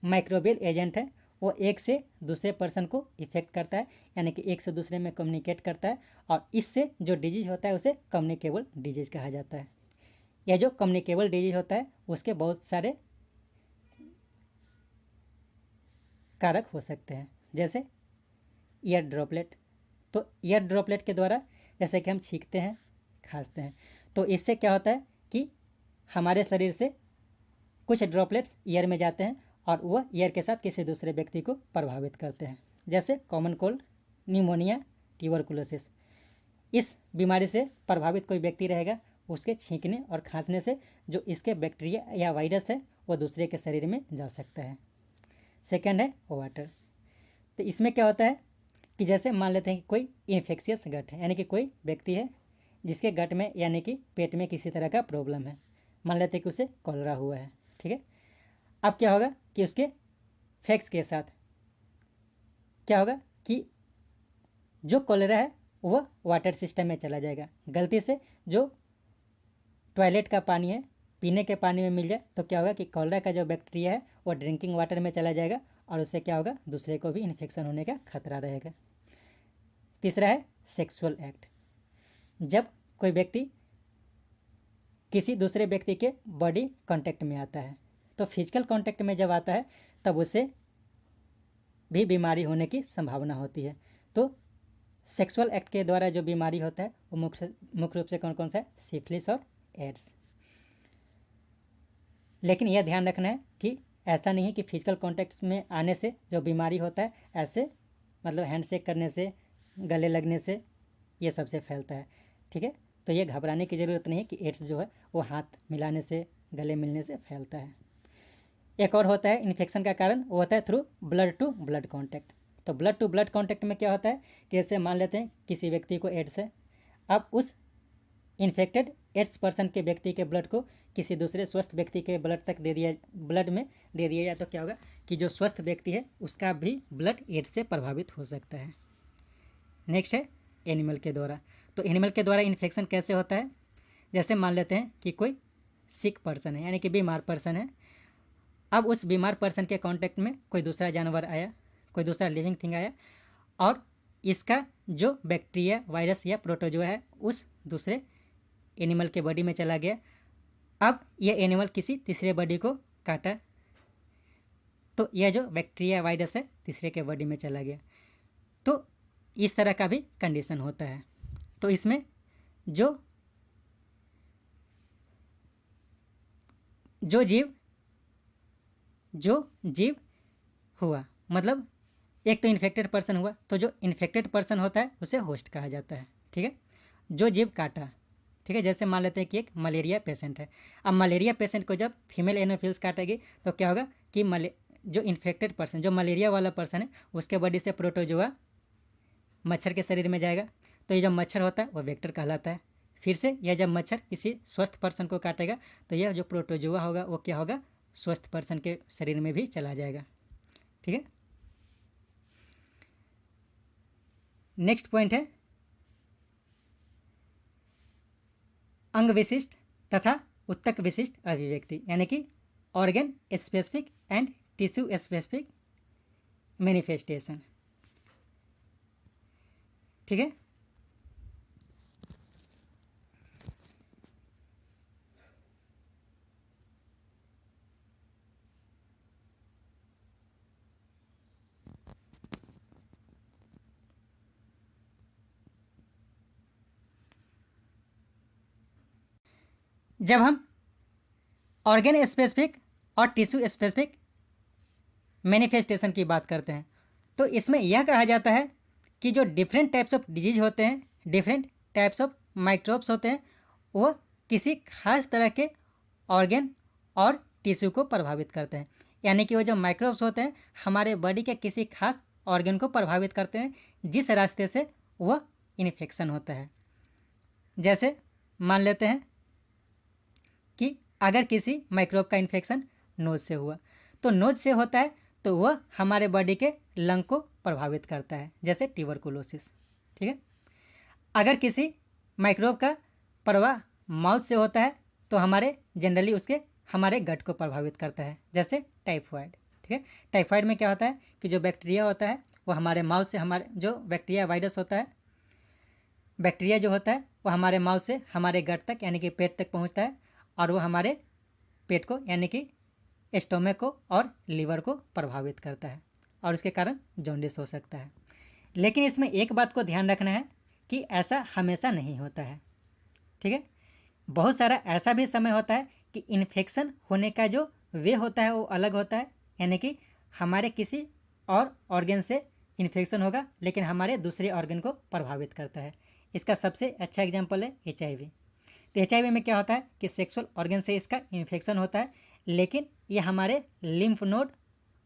माइक्रोबियल एजेंट है वो एक से दूसरे पर्सन को इफेक्ट करता है, यानी कि एक से दूसरे में कम्युनिकेट करता है, और इससे जो डिजीज होता है उसे कम्युनिकेबल डिजीज कहा जाता है। यह जो कम्युनिकेबल डिजीज होता है उसके बहुत सारे कारक हो सकते हैं, जैसे ईयर ड्रॉपलेट। तो ईयर ड्रॉपलेट के द्वारा जैसे कि हम छींकते हैं, खांसते हैं, तो इससे क्या होता है कि हमारे शरीर से कुछ ड्रॉपलेट्स ईयर में जाते हैं और वह ईयर के साथ किसी दूसरे व्यक्ति को प्रभावित करते हैं। जैसे कॉमन कोल्ड, न्यूमोनिया, ट्यूबरकुलोसिस। इस बीमारी से प्रभावित कोई व्यक्ति रहेगा, उसके छींकने और खांसने से जो इसके बैक्टीरिया या वायरस है वो दूसरे के शरीर में जा सकता है। सेकंड है वाटर। तो इसमें क्या होता है कि जैसे मान लेते हैं कि कोई इन्फेक्शियस गट है, यानी कि कोई व्यक्ति है जिसके गट में यानी कि पेट में किसी तरह का प्रॉब्लम है, मान लेते हैं कि उसे कॉलरा हुआ है, ठीक है। अब क्या होगा कि उसके फैक्स के साथ क्या होगा कि जो कॉलरा है वह वाटर सिस्टम में चला जाएगा। गलती से जो टॉयलेट का पानी है पीने के पानी में मिल जाए तो क्या होगा कि कॉलरा का जो बैक्टीरिया है वो ड्रिंकिंग वाटर में चला जाएगा और उससे क्या होगा, दूसरे को भी इन्फेक्शन होने का खतरा रहेगा। तीसरा है सेक्सुअल एक्ट। जब कोई व्यक्ति किसी दूसरे व्यक्ति के बॉडी कांटेक्ट में आता है, तो फिजिकल कांटेक्ट में जब आता है तब उसे भी बीमारी होने की संभावना होती है। तो सेक्सुअल एक्ट के द्वारा जो बीमारी होता है वो मुख्य रूप से कौन कौन सा है, सिफिलिस और एड्स। लेकिन यह ध्यान रखना है कि ऐसा नहीं है कि फिजिकल कॉन्टैक्ट में आने से जो बीमारी होता है ऐसे मतलब हैंडशेक करने से, गले लगने से ये सबसे फैलता है, ठीक है। तो ये घबराने की ज़रूरत नहीं है कि एड्स जो है वो हाथ मिलाने से, गले मिलने से फैलता है। एक और होता है इन्फेक्शन का कारण, वो होता है through blood to blood contact. तो ब्लड टू ब्लड कॉन्टैक्ट में क्या होता है कि जैसे मान लेते हैं किसी व्यक्ति को एड्स है, अब उस इन्फेक्टेड एड्स पर्सन के व्यक्ति के ब्लड को किसी दूसरे स्वस्थ व्यक्ति के ब्लड में दे दिया जाए तो क्या होगा कि जो स्वस्थ व्यक्ति है उसका भी ब्लड एड्स से प्रभावित हो सकता है। नेक्स्ट है एनिमल के द्वारा। तो एनिमल के द्वारा इन्फेक्शन कैसे होता है, जैसे मान लेते हैं कि कोई सिक पर्सन है यानी कि बीमार पर्सन है, अब उस बीमार पर्सन के कांटेक्ट में कोई दूसरा जानवर आया, कोई दूसरा लिविंग थिंग आया और इसका जो बैक्टीरिया, वायरस या प्रोटोजोआ है उस दूसरे एनिमल के बॉडी में चला गया। अब यह एनिमल किसी तीसरे बॉडी को काटा तो यह जो बैक्टीरिया, वायरस है तीसरे के बॉडी में चला गया। तो इस तरह का भी कंडीशन होता है। तो इसमें जो जीव हुआ, मतलब एक तो इन्फेक्टेड पर्सन हुआ, तो जो इन्फेक्टेड पर्सन होता है उसे होस्ट कहा जाता है, ठीक है। जो जीव काटा, ठीक है, जैसे मान लेते हैं कि एक मलेरिया पेशेंट है, अब मलेरिया पेशेंट को जब फीमेल एनोफिल्स काटेगी तो क्या होगा कि जो इन्फेक्टेड पर्सन, जो मलेरिया वाला पर्सन है उसके बॉडी से प्रोटोजोआ मच्छर के शरीर में जाएगा, तो ये जब मच्छर होता है वो वेक्टर कहलाता है। फिर से यह जब मच्छर किसी स्वस्थ पर्सन को काटेगा तो यह जो प्रोटोजोआ होगा वो क्या होगा, स्वस्थ पर्सन के शरीर में भी चला जाएगा, ठीक है। नेक्स्ट पॉइंट है अंग विशिष्ट तथा उत्तक विशिष्ट अभिव्यक्ति, यानी कि organ specific and tissue specific manifestation, ठीक है। जब हम ऑर्गन स्पेसिफिक और टिश्यू स्पेसिफिक मैनिफेस्टेशन की बात करते हैं तो इसमें यह कहा जाता है कि जो डिफरेंट टाइप्स ऑफ डिजीज होते हैं, डिफरेंट टाइप्स ऑफ माइक्रोब्स होते हैं, वो किसी खास तरह के ऑर्गन और टिश्यू को प्रभावित करते हैं। यानी कि वो जो माइक्रोब्स होते हैं हमारे बॉडी के किसी खास ऑर्गन को प्रभावित करते हैं जिस रास्ते से वह इन्फेक्शन होता है। जैसे मान लेते हैं कि अगर किसी माइक्रोब का इन्फेक्शन नोज से हुआ तो नोज से होता है तो वह हमारे बॉडी के लंग को प्रभावित करता है, जैसे ट्यूबरकुलोसिस, ठीक है। अगर किसी माइक्रोब का प्रवाह माउथ से होता है तो जनरली उसके हमारे गट को प्रभावित करता है, जैसे टाइफाइड, ठीक है। टाइफाइड में क्या होता है कि जो बैक्टीरिया होता है वो हमारे माउथ से, हमारे जो बैक्टीरिया वायरस होता है, बैक्टीरिया जो होता है वो हमारे माउथ से हमारे गट तक यानी कि पेट तक पहुंचता है और वो हमारे पेट को यानी कि स्टोमक को और लीवर को प्रभावित करता है और उसके कारण जॉन्डिस हो सकता है। लेकिन इसमें एक बात को ध्यान रखना है कि ऐसा हमेशा नहीं होता है, ठीक है। बहुत सारा ऐसा भी समय होता है कि इन्फेक्शन होने का जो वे होता है वो अलग होता है, यानी कि हमारे किसी और ऑर्गन से इन्फेक्शन होगा लेकिन हमारे दूसरे ऑर्गन को प्रभावित करता है। इसका सबसे अच्छा एग्जाम्पल है HIV। तो HIV में क्या होता है कि सेक्सुअल ऑर्गन से इसका इन्फेक्शन होता है, लेकिन ये हमारे लिम्फ नोड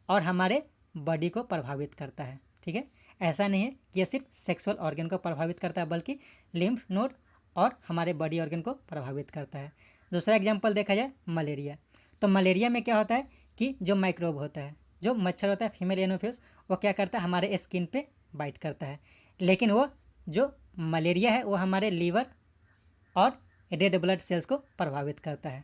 और हमारे बॉडी को प्रभावित करता है। ठीक है, ऐसा नहीं है कि ये सिर्फ सेक्सुअल ऑर्गन को प्रभावित करता है, बल्कि लिम्फ नोड और हमारे बॉडी ऑर्गन को प्रभावित करता है। दूसरा एग्जाम्पल देखा जाए मलेरिया, तो मलेरिया में क्या होता है कि जो माइक्रोब होता है, जो मच्छर होता है फीमेल एनोफिल्स, वो क्या करता है हमारे स्किन पे बाइट करता है, लेकिन वो जो मलेरिया है वो हमारे लीवर और रेड ब्लड सेल्स को प्रभावित करता है।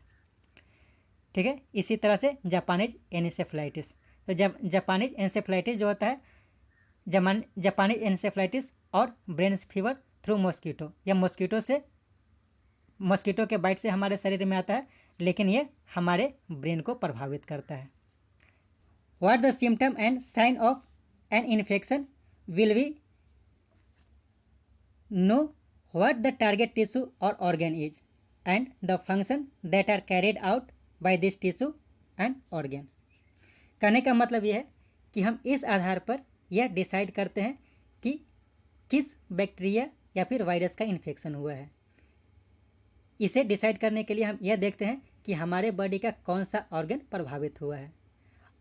ठीक है, इसी तरह से जापानीज एन्सेफेलाइटिस, तो जब जापानीज एन्सेफेलाइटिस जो होता है, जापानीज एन्सेफेलाइटिस और ब्रेन फीवर थ्रू मॉस्किटो, या मॉस्किटो के बाइट से हमारे शरीर में आता है, लेकिन ये हमारे ब्रेन को प्रभावित करता है। What the symptom and sign of an infection will we know what the target tissue और organ is and the function that are carried out by this tissue and organ. कहने का मतलब यह है कि हम इस आधार पर यह डिसाइड करते हैं कि किस बैक्टीरिया या फिर वायरस का इन्फेक्शन हुआ है। इसे डिसाइड करने के लिए हम यह देखते हैं कि हमारे बॉडी का कौन सा ऑर्गन प्रभावित हुआ है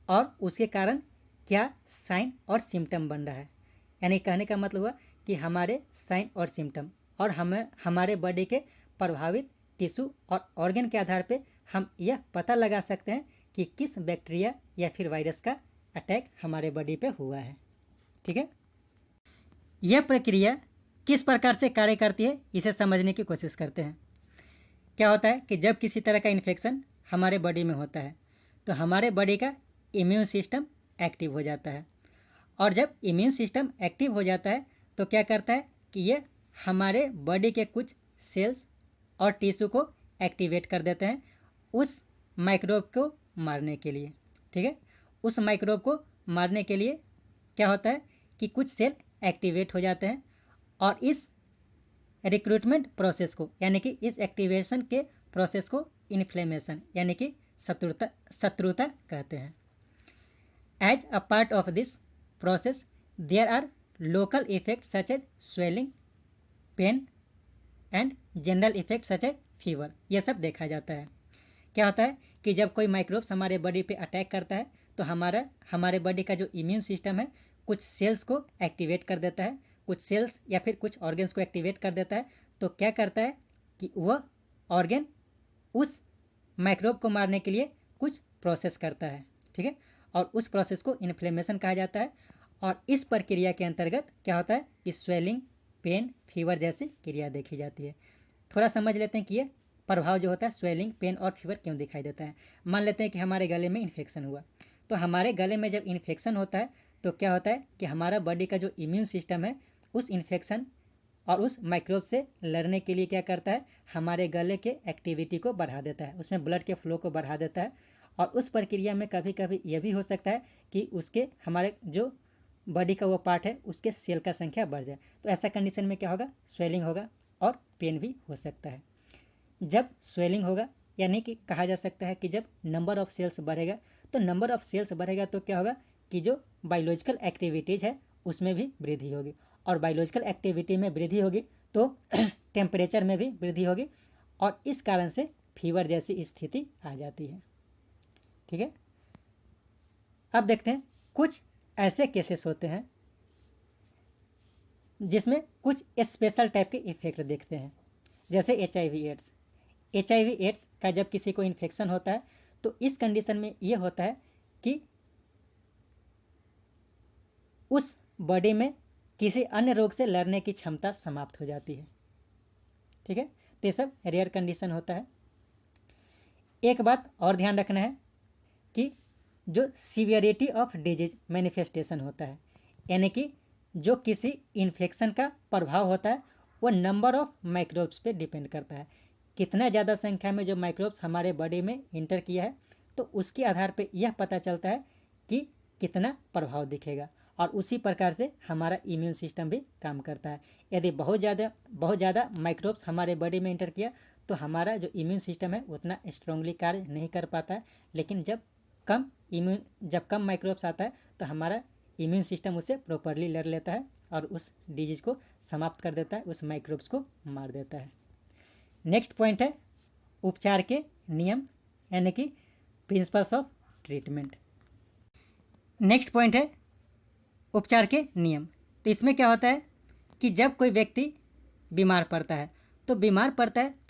और उसके कारण क्या साइन और सिम्टम बन रहा है। यानी कहने का मतलब हुआ कि हमारे साइन और सिम्टम और हमारे बॉडी के प्रभावित टिश्यू और ऑर्गन के आधार पे हम यह पता लगा सकते हैं कि किस बैक्टीरिया या फिर वायरस का अटैक हमारे बॉडी पे हुआ है। ठीक है, यह प्रक्रिया किस प्रकार से कार्य करती है इसे समझने की कोशिश करते हैं। क्या होता है कि जब किसी तरह का इन्फेक्शन हमारे बॉडी में होता है तो हमारे बॉडी का इम्यून सिस्टम एक्टिव हो जाता है, और जब इम्यून सिस्टम एक्टिव हो जाता है तो क्या करता है कि ये हमारे बॉडी के कुछ सेल्स और टिश्यू को एक्टिवेट कर देते हैं उस माइक्रोब को मारने के लिए। ठीक है, उस माइक्रोब को मारने के लिए क्या होता है कि कुछ सेल एक्टिवेट हो जाते हैं, और इस रिक्रूटमेंट प्रोसेस को, यानी कि इस एक्टिवेशन के प्रोसेस को इन्फ्लेमेशन यानी कि शत्रुता कहते हैं। As a part of this process there are local effect such as swelling, pain and general effect such as fever, यह सब देखा जाता है। क्या होता है कि जब कोई माइक्रोब्स हमारे बॉडी पे अटैक करता है तो हमारे बॉडी का जो इम्यून सिस्टम है कुछ सेल्स को एक्टिवेट कर देता है, कुछ सेल्स या फिर कुछ ऑर्गन्स को एक्टिवेट कर देता है। तो क्या करता है कि वह ऑर्गन उस माइक्रोब को मारने के लिए कुछ प्रोसेस करता है। ठीक है, और उस प्रोसेस को इन्फ्लेमेशन कहा जाता है, और इस प्रक्रिया के अंतर्गत क्या होता है कि स्वेलिंग, पेन, फीवर जैसी क्रिया देखी जाती है। थोड़ा समझ लेते हैं कि ये प्रभाव जो होता है स्वेलिंग, पेन और फीवर क्यों दिखाई देता है। मान लेते हैं कि हमारे गले में इन्फेक्शन हुआ, तो हमारे गले में जब इन्फेक्शन होता है तो क्या होता है कि हमारा बॉडी का जो इम्यून सिस्टम है उस इन्फेक्शन और उस माइक्रोब से लड़ने के लिए क्या करता है हमारे गले के एक्टिविटी को बढ़ा देता है, उसमें ब्लड के फ्लो को बढ़ा देता है, और उस प्रक्रिया में कभी कभी यह भी हो सकता है कि उसके हमारे जो बॉडी का वो पार्ट है उसके सेल का संख्या बढ़ जाए। तो ऐसा कंडीशन में क्या होगा, स्वेलिंग होगा और पेन भी हो सकता है। जब स्वेलिंग होगा यानी कि कहा जा सकता है कि जब नंबर ऑफ सेल्स बढ़ेगा, तो नंबर ऑफ सेल्स बढ़ेगा तो क्या होगा कि जो बायोलॉजिकल एक्टिविटीज़ है उसमें भी वृद्धि होगी, और बायोलॉजिकल एक्टिविटी में वृद्धि होगी तो टेम्परेचर में भी वृद्धि होगी, और इस कारण से फीवर जैसी स्थिति आ जाती है। ठीक है, अब देखते हैं कुछ ऐसे केसेस होते हैं जिसमें कुछ स्पेशल टाइप के इफेक्ट देखते हैं, जैसे HIV एड्स का जब किसी को इन्फेक्शन होता है तो इस कंडीशन में ये होता है कि उस बॉडी में किसी अन्य रोग से लड़ने की क्षमता समाप्त हो जाती है। ठीक है, तो ये सब रेयर कंडीशन होता है। एक बात और ध्यान रखना है कि जो सीवियरिटी ऑफ डिजीज मैनिफेस्टेशन होता है, यानी कि जो किसी इन्फेक्शन का प्रभाव होता है वो नंबर ऑफ माइक्रोब्स पे डिपेंड करता है। कितना ज़्यादा संख्या में जो माइक्रोब्स हमारे बॉडी में इंटर किया है तो उसके आधार पे यह पता चलता है कि कितना प्रभाव दिखेगा, और उसी प्रकार से हमारा इम्यून सिस्टम भी काम करता है। यदि बहुत ज़्यादा माइक्रोब्स हमारे बॉडी में इंटर किया तो हमारा जो इम्यून सिस्टम है उतना स्ट्रांगली कार्य नहीं कर पाता है, लेकिन जब कम माइक्रोब्स आता है तो हमारा इम्यून सिस्टम उसे प्रॉपरली लड़ लेता है और उस डिजीज को समाप्त कर देता है, उस माइक्रोब्स को मार देता है। नेक्स्ट पॉइंट है उपचार के नियम, यानी कि principles of treatment. Next point है उपचार के नियम। तो इसमें क्या होता है कि जब कोई व्यक्ति बीमार पड़ता है तो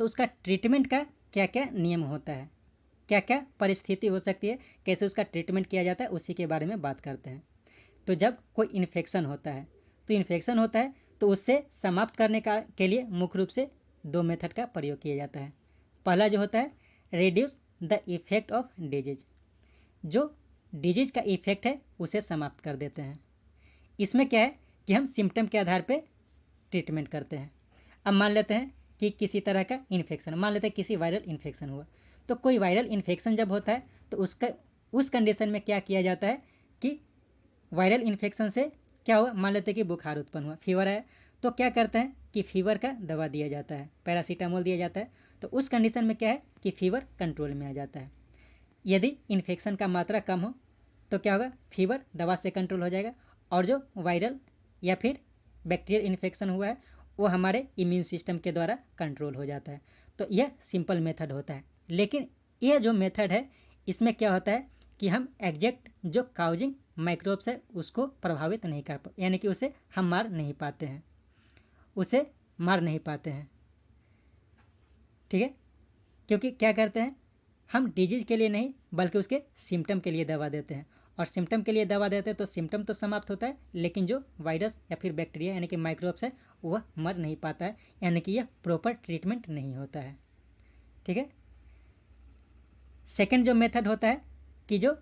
उसका ट्रीटमेंट का क्या क्या नियम होता है, क्या क्या परिस्थिति हो सकती है, कैसे उसका ट्रीटमेंट किया जाता है, उसी के बारे में बात करते हैं। तो जब कोई इन्फेक्शन होता है तो उससे समाप्त करने के लिए मुख्य रूप से 2 मेथड का प्रयोग किया जाता है। पहला जो होता है reduce the effect of disease, जो डिजीज का इफेक्ट है उसे समाप्त कर देते हैं। इसमें क्या है कि हम सिम्टम के आधार पे ट्रीटमेंट करते हैं। अब मान लेते हैं कि किसी तरह का इन्फेक्शन, मान लेते हैं किसी वायरल इन्फेक्शन हुआ, तो कोई वायरल इन्फेक्शन जब होता है तो उस कंडीशन में क्या किया जाता है कि वायरल इन्फेक्शन से क्या हुआ, मान लेते हैं कि बुखार उत्पन्न हुआ, फीवर आया, तो क्या करते हैं कि फीवर का दवा दिया जाता है, पैरासीटामोल दिया जाता है। तो उस कंडीशन में क्या है कि फीवर कंट्रोल में आ जाता है। यदि इन्फेक्शन का मात्रा कम हो तो क्या होगा, फीवर दवा से कंट्रोल हो जाएगा, और जो वायरल या फिर बैक्टीरियल इन्फेक्शन हुआ है वो हमारे इम्यून सिस्टम के द्वारा कंट्रोल हो जाता है। तो यह सिंपल मेथड होता है। लेकिन यह जो मेथड है इसमें क्या होता है कि हम एग्जैक्ट जो काउजिंग माइक्रोब्स है उसको प्रभावित नहीं कर पाते, यानी कि उसे हम मार नहीं पाते हैं, ठीक है। क्योंकि क्या करते हैं, हम डिजीज के लिए नहीं बल्कि उसके सिम्टम के लिए दवा देते हैं, और सिम्टम के लिए दवा देते हैं तो सिम्टम तो समाप्त होता है, लेकिन जो वायरस या फिर बैक्टीरिया यानी कि माइक्रोब्स है वह मर नहीं पाता है, यानी कि यह प्रॉपर ट्रीटमेंट नहीं होता है, ठीक है। सेकंड जो मेथड होता है कि जो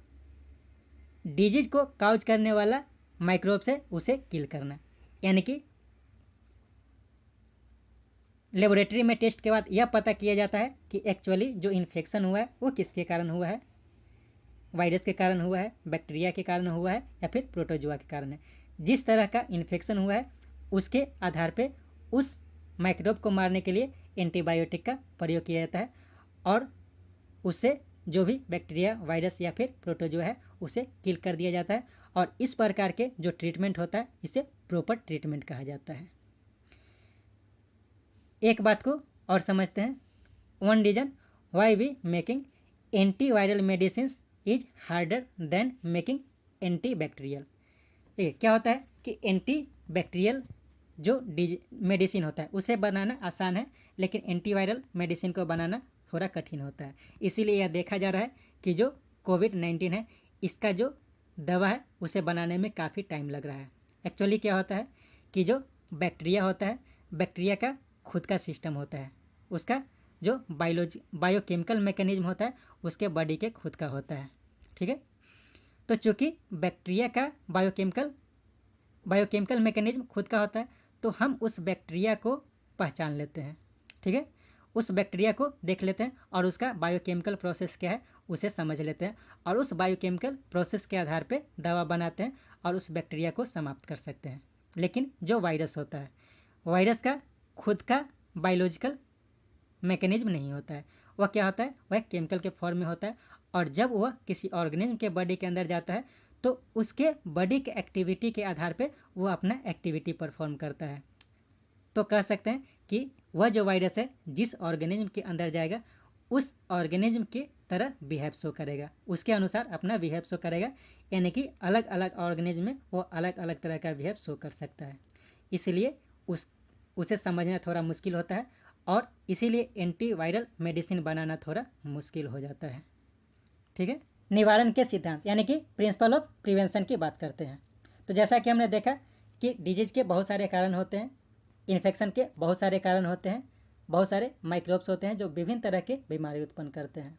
डिजीज को काउज करने वाला माइक्रोब्स है उसे किल करना, यानी कि लेबोरेटरी में टेस्ट के बाद यह पता किया जाता है कि एक्चुअली जो इन्फेक्शन हुआ है वो किसके कारण हुआ है, वायरस के कारण हुआ है, बैक्टीरिया के कारण हुआ है, या फिर प्रोटोजुआ के कारण है। जिस तरह का इन्फेक्शन हुआ है उसके आधार पे उस माइक्रोब को मारने के लिए एंटीबायोटिक का प्रयोग किया जाता है, और उससे जो भी बैक्टीरिया, वायरस या फिर प्रोटोजुआ है उसे किल कर दिया जाता है। और इस प्रकार के जो ट्रीटमेंट होता है इसे प्रॉपर ट्रीटमेंट कहा जाता है। एक बात को और समझते हैं, one reason why we making antiviral medicine is harder than making antibacterial. देखिए क्या होता है कि एंटीबैक्टीरियल जो मेडिसिन होता है उसे बनाना आसान है, लेकिन एंटीवायरल मेडिसिन को बनाना थोड़ा कठिन होता है। इसीलिए यह देखा जा रहा है कि जो कोविड-19 है इसका जो दवा है उसे बनाने में काफ़ी टाइम लग रहा है। एक्चुअली क्या होता है कि जो बैक्टीरिया होता है, बैक्टीरिया का खुद का सिस्टम होता है, उसका जो बायोकेमिकल मैकेनिज्म होता है उसके बॉडी के खुद का होता है, ठीक है। तो चूँकि बैक्टीरिया का बायोकेमिकल मैकेनिज्म खुद का होता है तो हम उस बैक्टीरिया को पहचान लेते हैं, ठीक है। उस बैक्टीरिया को देख लेते हैं और उसका बायोकेमिकल प्रोसेस क्या है उसे समझ लेते हैं, और उस बायोकेमिकल प्रोसेस के आधार पे दवा बनाते हैं और उस बैक्टीरिया को समाप्त कर सकते हैं। लेकिन जो वायरस होता है, वायरस का खुद का बायोलॉजिकल मैकेनिज्म नहीं होता है, वह क्या होता है, वह केमिकल के फॉर्म में होता है, और जब वह किसी ऑर्गेनिज्म के बॉडी के अंदर जाता है तो उसके बॉडी के एक्टिविटी के आधार पे वो अपना एक्टिविटी परफॉर्म करता है। तो कह सकते हैं कि वह जो वायरस है जिस ऑर्गेनिज्म के अंदर जाएगा उस ऑर्गेनिज्म की तरह बिहेव शो करेगा, उसके अनुसार अपना बिहेव शो करेगा, यानी कि अलग अलग ऑर्गेनिज्म में वो अलग अलग तरह का बिहेव शो कर सकता है। इसलिए उसे समझना थोड़ा मुश्किल होता है, और इसीलिए एंटीवायरल मेडिसिन बनाना थोड़ा मुश्किल हो जाता है, ठीक है। निवारण के सिद्धांत यानी कि प्रिंसिपल ऑफ प्रिवेंशन की बात करते हैं। तो जैसा कि हमने देखा कि डिजीज के बहुत सारे कारण होते हैं, इन्फेक्शन के बहुत सारे कारण होते हैं, बहुत सारे माइक्रोब्स होते हैं जो विभिन्न तरह की बीमारी उत्पन्न करते हैं।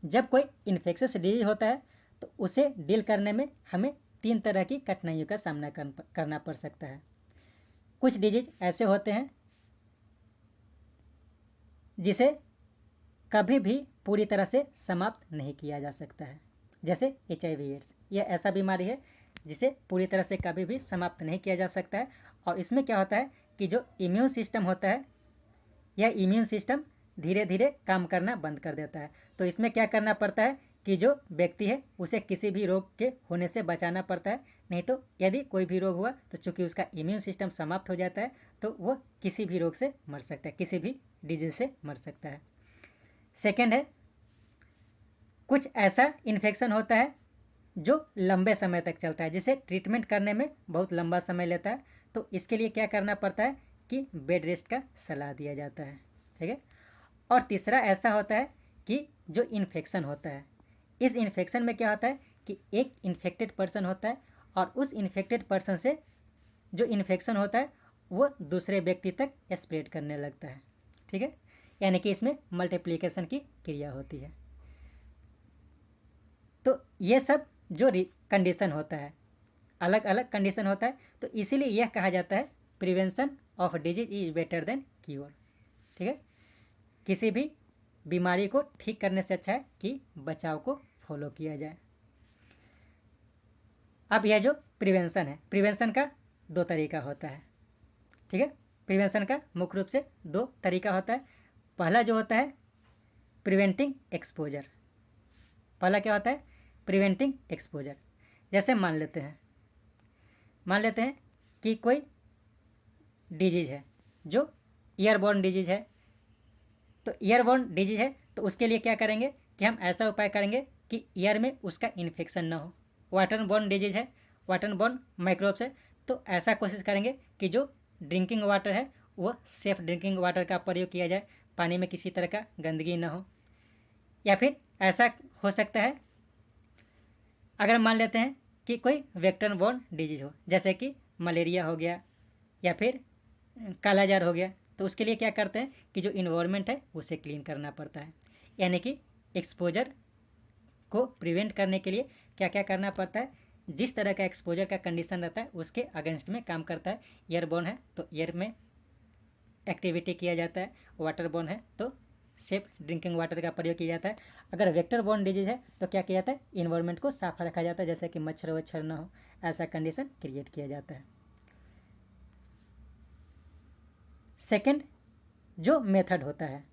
जब कोई इन्फेक्शियस डिजीज होता है तो उसे डील करने में हमें 3 तरह की कठिनाइयों का सामना करना पड़ सकता है। कुछ डिजीज ऐसे होते हैं जिसे कभी भी पूरी तरह से समाप्त नहीं किया जा सकता है, जैसे HIV एड्स। यह ऐसा बीमारी है जिसे पूरी तरह से कभी भी समाप्त नहीं किया जा सकता है, और इसमें क्या होता है कि जो इम्यून सिस्टम होता है यह इम्यून सिस्टम धीरे धीरे काम करना बंद कर देता है। तो इसमें क्या करना पड़ता है कि जो व्यक्ति है उसे किसी भी रोग के होने से बचाना पड़ता है, नहीं तो यदि कोई भी रोग हुआ तो चूंकि उसका इम्यून सिस्टम समाप्त हो जाता है तो वह किसी भी रोग से मर सकता है, किसी भी डिजीज से मर सकता है। सेकेंड है, कुछ ऐसा इन्फेक्शन होता है जो लंबे समय तक चलता है, जिसे ट्रीटमेंट करने में बहुत लंबा समय लेता है, तो इसके लिए क्या करना पड़ता है कि बेड रेस्ट का सलाह दिया जाता है। ठीक है। और तीसरा ऐसा होता है कि जो इन्फेक्शन होता है, इस इन्फेक्शन में क्या होता है कि एक इन्फेक्टेड पर्सन होता है और उस इन्फेक्टेड पर्सन से जो इन्फेक्शन होता है वो दूसरे व्यक्ति तक स्प्रेड करने लगता है। ठीक है, यानी कि इसमें मल्टीप्लिकेशन की क्रिया होती है। तो ये सब जो कंडीशन होता है, अलग अलग कंडीशन होता है, तो इसीलिए यह कहा जाता है prevention of disease is better than cure. ठीक है, किसी भी बीमारी को ठीक करने से अच्छा है कि बचाव को फॉलो किया जाए। अब यह जो प्रिवेंशन है, प्रिवेंशन का दो तरीका होता है। ठीक है, प्रिवेंशन का मुख्य रूप से दो तरीका होता है। पहला जो होता है प्रिवेंटिंग एक्सपोजर। पहला क्या होता है? Preventing exposure. जैसे मान लेते हैं कि कोई डिजीज है जो ईयरबोर्न डिजीज है, तो ईयरबोर्न डिजीज है तो उसके लिए क्या करेंगे कि हम ऐसा उपाय करेंगे कि ईयर में उसका इन्फेक्शन ना हो। वाटरबोर्न डिजीज है, वाटरबोर्न माइक्रोब्स है, तो ऐसा कोशिश करेंगे कि जो ड्रिंकिंग वाटर है वो सेफ ड्रिंकिंग वाटर का प्रयोग किया जाए, पानी में किसी तरह का गंदगी ना हो। या फिर ऐसा हो सकता है अगर मान लेते हैं कि कोई वेक्टर बोर्न डिजीज हो, जैसे कि मलेरिया हो गया या फिर कालाजार हो गया, तो उसके लिए क्या करते हैं कि जो इन्वायरमेंट है उसे क्लीन करना पड़ता है। यानी कि एक्सपोजर को प्रिवेंट करने के लिए क्या क्या करना पड़ता है, जिस तरह का एक्सपोजर का कंडीशन रहता है उसके अगेंस्ट में काम करता है। ईयरबोर्न है तो ईयर में एक्टिविटी किया जाता है, वाटरबोर्न है तो सेफ ड्रिंकिंग वाटर का प्रयोग किया जाता है। अगर वेक्टर बोर्न डिजीज है तो क्या किया जाता है, इन्वायरमेंट को साफ रखा जाता है, जैसे कि मच्छर वच्छर ना हो, ऐसा कंडीशन क्रिएट किया जाता है। सेकेंड जो मेथड होता है,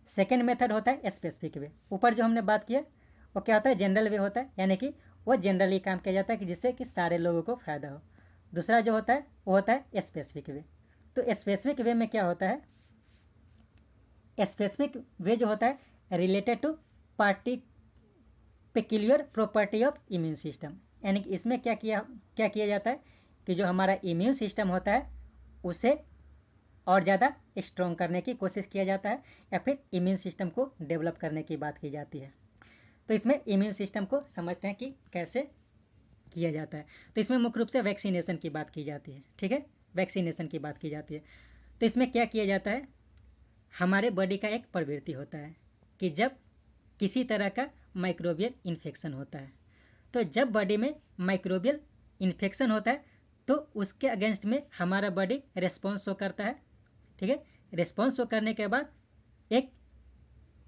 सेकेंड मेथड होता है स्पेसिफिक वे। ऊपर जो हमने बात किया वो क्या होता है, जनरल वे होता है, यानी कि वो जनरली काम किया जाता है कि जिससे कि सारे लोगों को फायदा हो। दूसरा जो होता है वो होता है स्पेसिफिक वे। तो स्पेसिफिक वे में क्या होता है, स्पेसिफिक वे जो होता है related to party peculiar property of immune system. यानी कि इसमें क्या किया जाता है कि जो हमारा इम्यून सिस्टम होता है उसे और ज़्यादा स्ट्रॉन्ग करने की कोशिश किया जाता है, या फिर इम्यून सिस्टम को डेवलप करने की बात की जाती है। तो इसमें इम्यून सिस्टम को समझते हैं कि कैसे किया जाता है। तो इसमें मुख्य रूप से वैक्सीनेशन की बात की जाती है। ठीक है, वैक्सीनेशन की बात की जाती है। तो इसमें क्या किया जाता है, हमारे बॉडी का एक प्रवृत्ति होता है कि जब किसी तरह का माइक्रोबियल इन्फेक्शन होता है, तो जब बॉडी में माइक्रोबियल इन्फेक्शन होता है तो उसके अगेंस्ट में हमारा बॉडी रेस्पॉन्स शो करता है। ठीक है, रेस्पॉन्स शो करने के बाद एक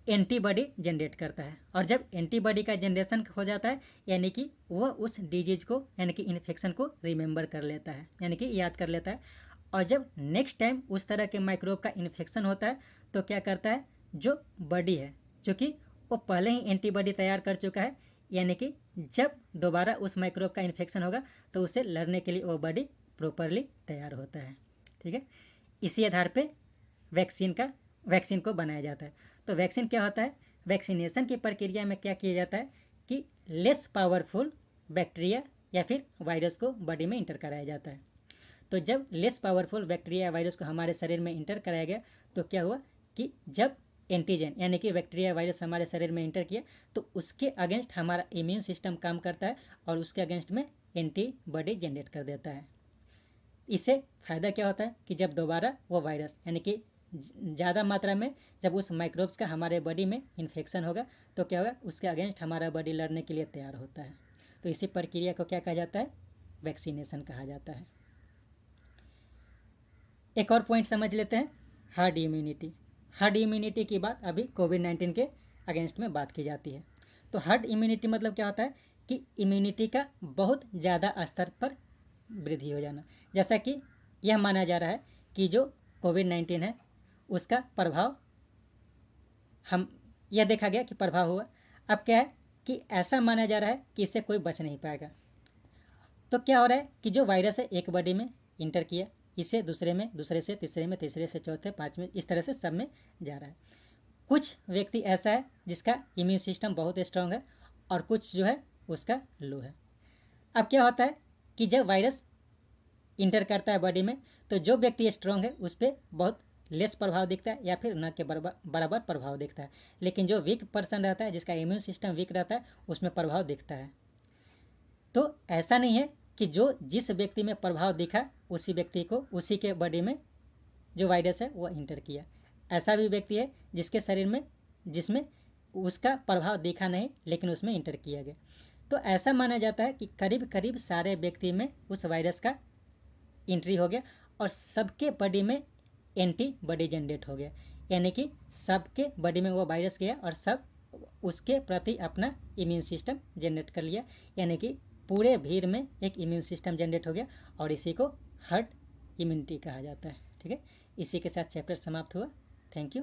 एंटीबॉडी जनरेट करता है, और जब एंटीबॉडी का जनरेशन हो जाता है यानी कि वह उस डिजीज को यानी कि इन्फेक्शन को रिमेंबर कर लेता है, यानी कि याद कर लेता है। और जब नेक्स्ट टाइम उस तरह के माइक्रोब का इन्फेक्शन होता है तो क्या करता है, जो बॉडी है क्योंकि वो पहले ही एंटीबॉडी तैयार कर चुका है, यानी कि जब दोबारा उस माइक्रोब का इन्फेक्शन होगा तो उसे लड़ने के लिए वो बॉडी प्रॉपरली तैयार होता है। ठीक है, इसी आधार पे वैक्सीन को बनाया जाता है। तो वैक्सीन क्या होता है, वैक्सीनेशन की प्रक्रिया में क्या किया जाता है कि लेस पावरफुल बैक्टीरिया या फिर वायरस को बॉडी में इंटर कराया जाता है। तो जब लेस पावरफुल बैक्टीरिया या वायरस को हमारे शरीर में इंटर कराया गया तो क्या हुआ कि जब एंटीजन यानी कि बैक्टीरिया वायरस हमारे शरीर में इंटर किया तो उसके अगेंस्ट हमारा इम्यून सिस्टम काम करता है और उसके अगेंस्ट में एंटीबॉडी जनरेट कर देता है। इससे फ़ायदा क्या होता है कि जब दोबारा वो वायरस यानी कि ज़्यादा मात्रा में जब उस माइक्रोब्स का हमारे बॉडी में इन्फेक्शन होगा तो क्या होगा, उसके अगेंस्ट हमारा बॉडी लड़ने के लिए तैयार होता है। तो इसी प्रक्रिया को क्या कहा जाता है, वैक्सीनेशन कहा जाता है। एक और पॉइंट समझ लेते हैं, हर्ड इम्यूनिटी। हर्ड इम्यूनिटी की बात अभी कोविड-19 के अगेंस्ट में बात की जाती है। तो हर्ड इम्यूनिटी मतलब क्या होता है कि इम्यूनिटी का बहुत ज़्यादा स्तर पर वृद्धि हो जाना। जैसा कि यह माना जा रहा है कि जो कोविड-19 है उसका प्रभाव हम यह देखा गया कि प्रभाव हुआ। अब क्या है कि ऐसा माना जा रहा है कि इससे कोई बच नहीं पाएगा। तो क्या हो रहा है कि जो वायरस है एक बॉडी में इंटर किया, इसे दूसरे में, दूसरे से तीसरे में, तीसरे से चौथे, पाँचवें, इस तरह से सब में जा रहा है। कुछ व्यक्ति ऐसा है जिसका इम्यून सिस्टम बहुत स्ट्रांग है और कुछ जो है उसका लो है। अब क्या होता है कि जब वायरस इंटर करता है बॉडी में तो जो व्यक्ति स्ट्रांग है उस पर बहुत लेस प्रभाव दिखता है या फिर न के बराबर प्रभाव दिखता है, लेकिन जो वीक पर्सन रहता है, जिसका इम्यून सिस्टम वीक रहता है, उसमें प्रभाव दिखता है। तो ऐसा नहीं है कि जो जिस व्यक्ति में प्रभाव दिखा उसी व्यक्ति को उसी के बॉडी में जो वायरस है वो इंटर किया। ऐसा भी व्यक्ति है जिसके शरीर में जिसमें उसका प्रभाव दिखा नहीं लेकिन उसमें इंटर किया गया। तो ऐसा माना जाता है कि करीब करीब सारे व्यक्ति में उस वायरस का एंट्री हो गया और सबके बॉडी में एंटीबॉडी जनरेट हो गया, यानी कि सबके बॉडी में वो वायरस गया और सब उसके प्रति अपना इम्यून सिस्टम जनरेट कर लिया, यानी कि पूरे भीड़ में एक इम्यून सिस्टम जनरेट हो गया और इसी को हर्ड इम्यूनिटी कहा जाता है। ठीक है, इसी के साथ चैप्टर समाप्त हुआ। Thank you.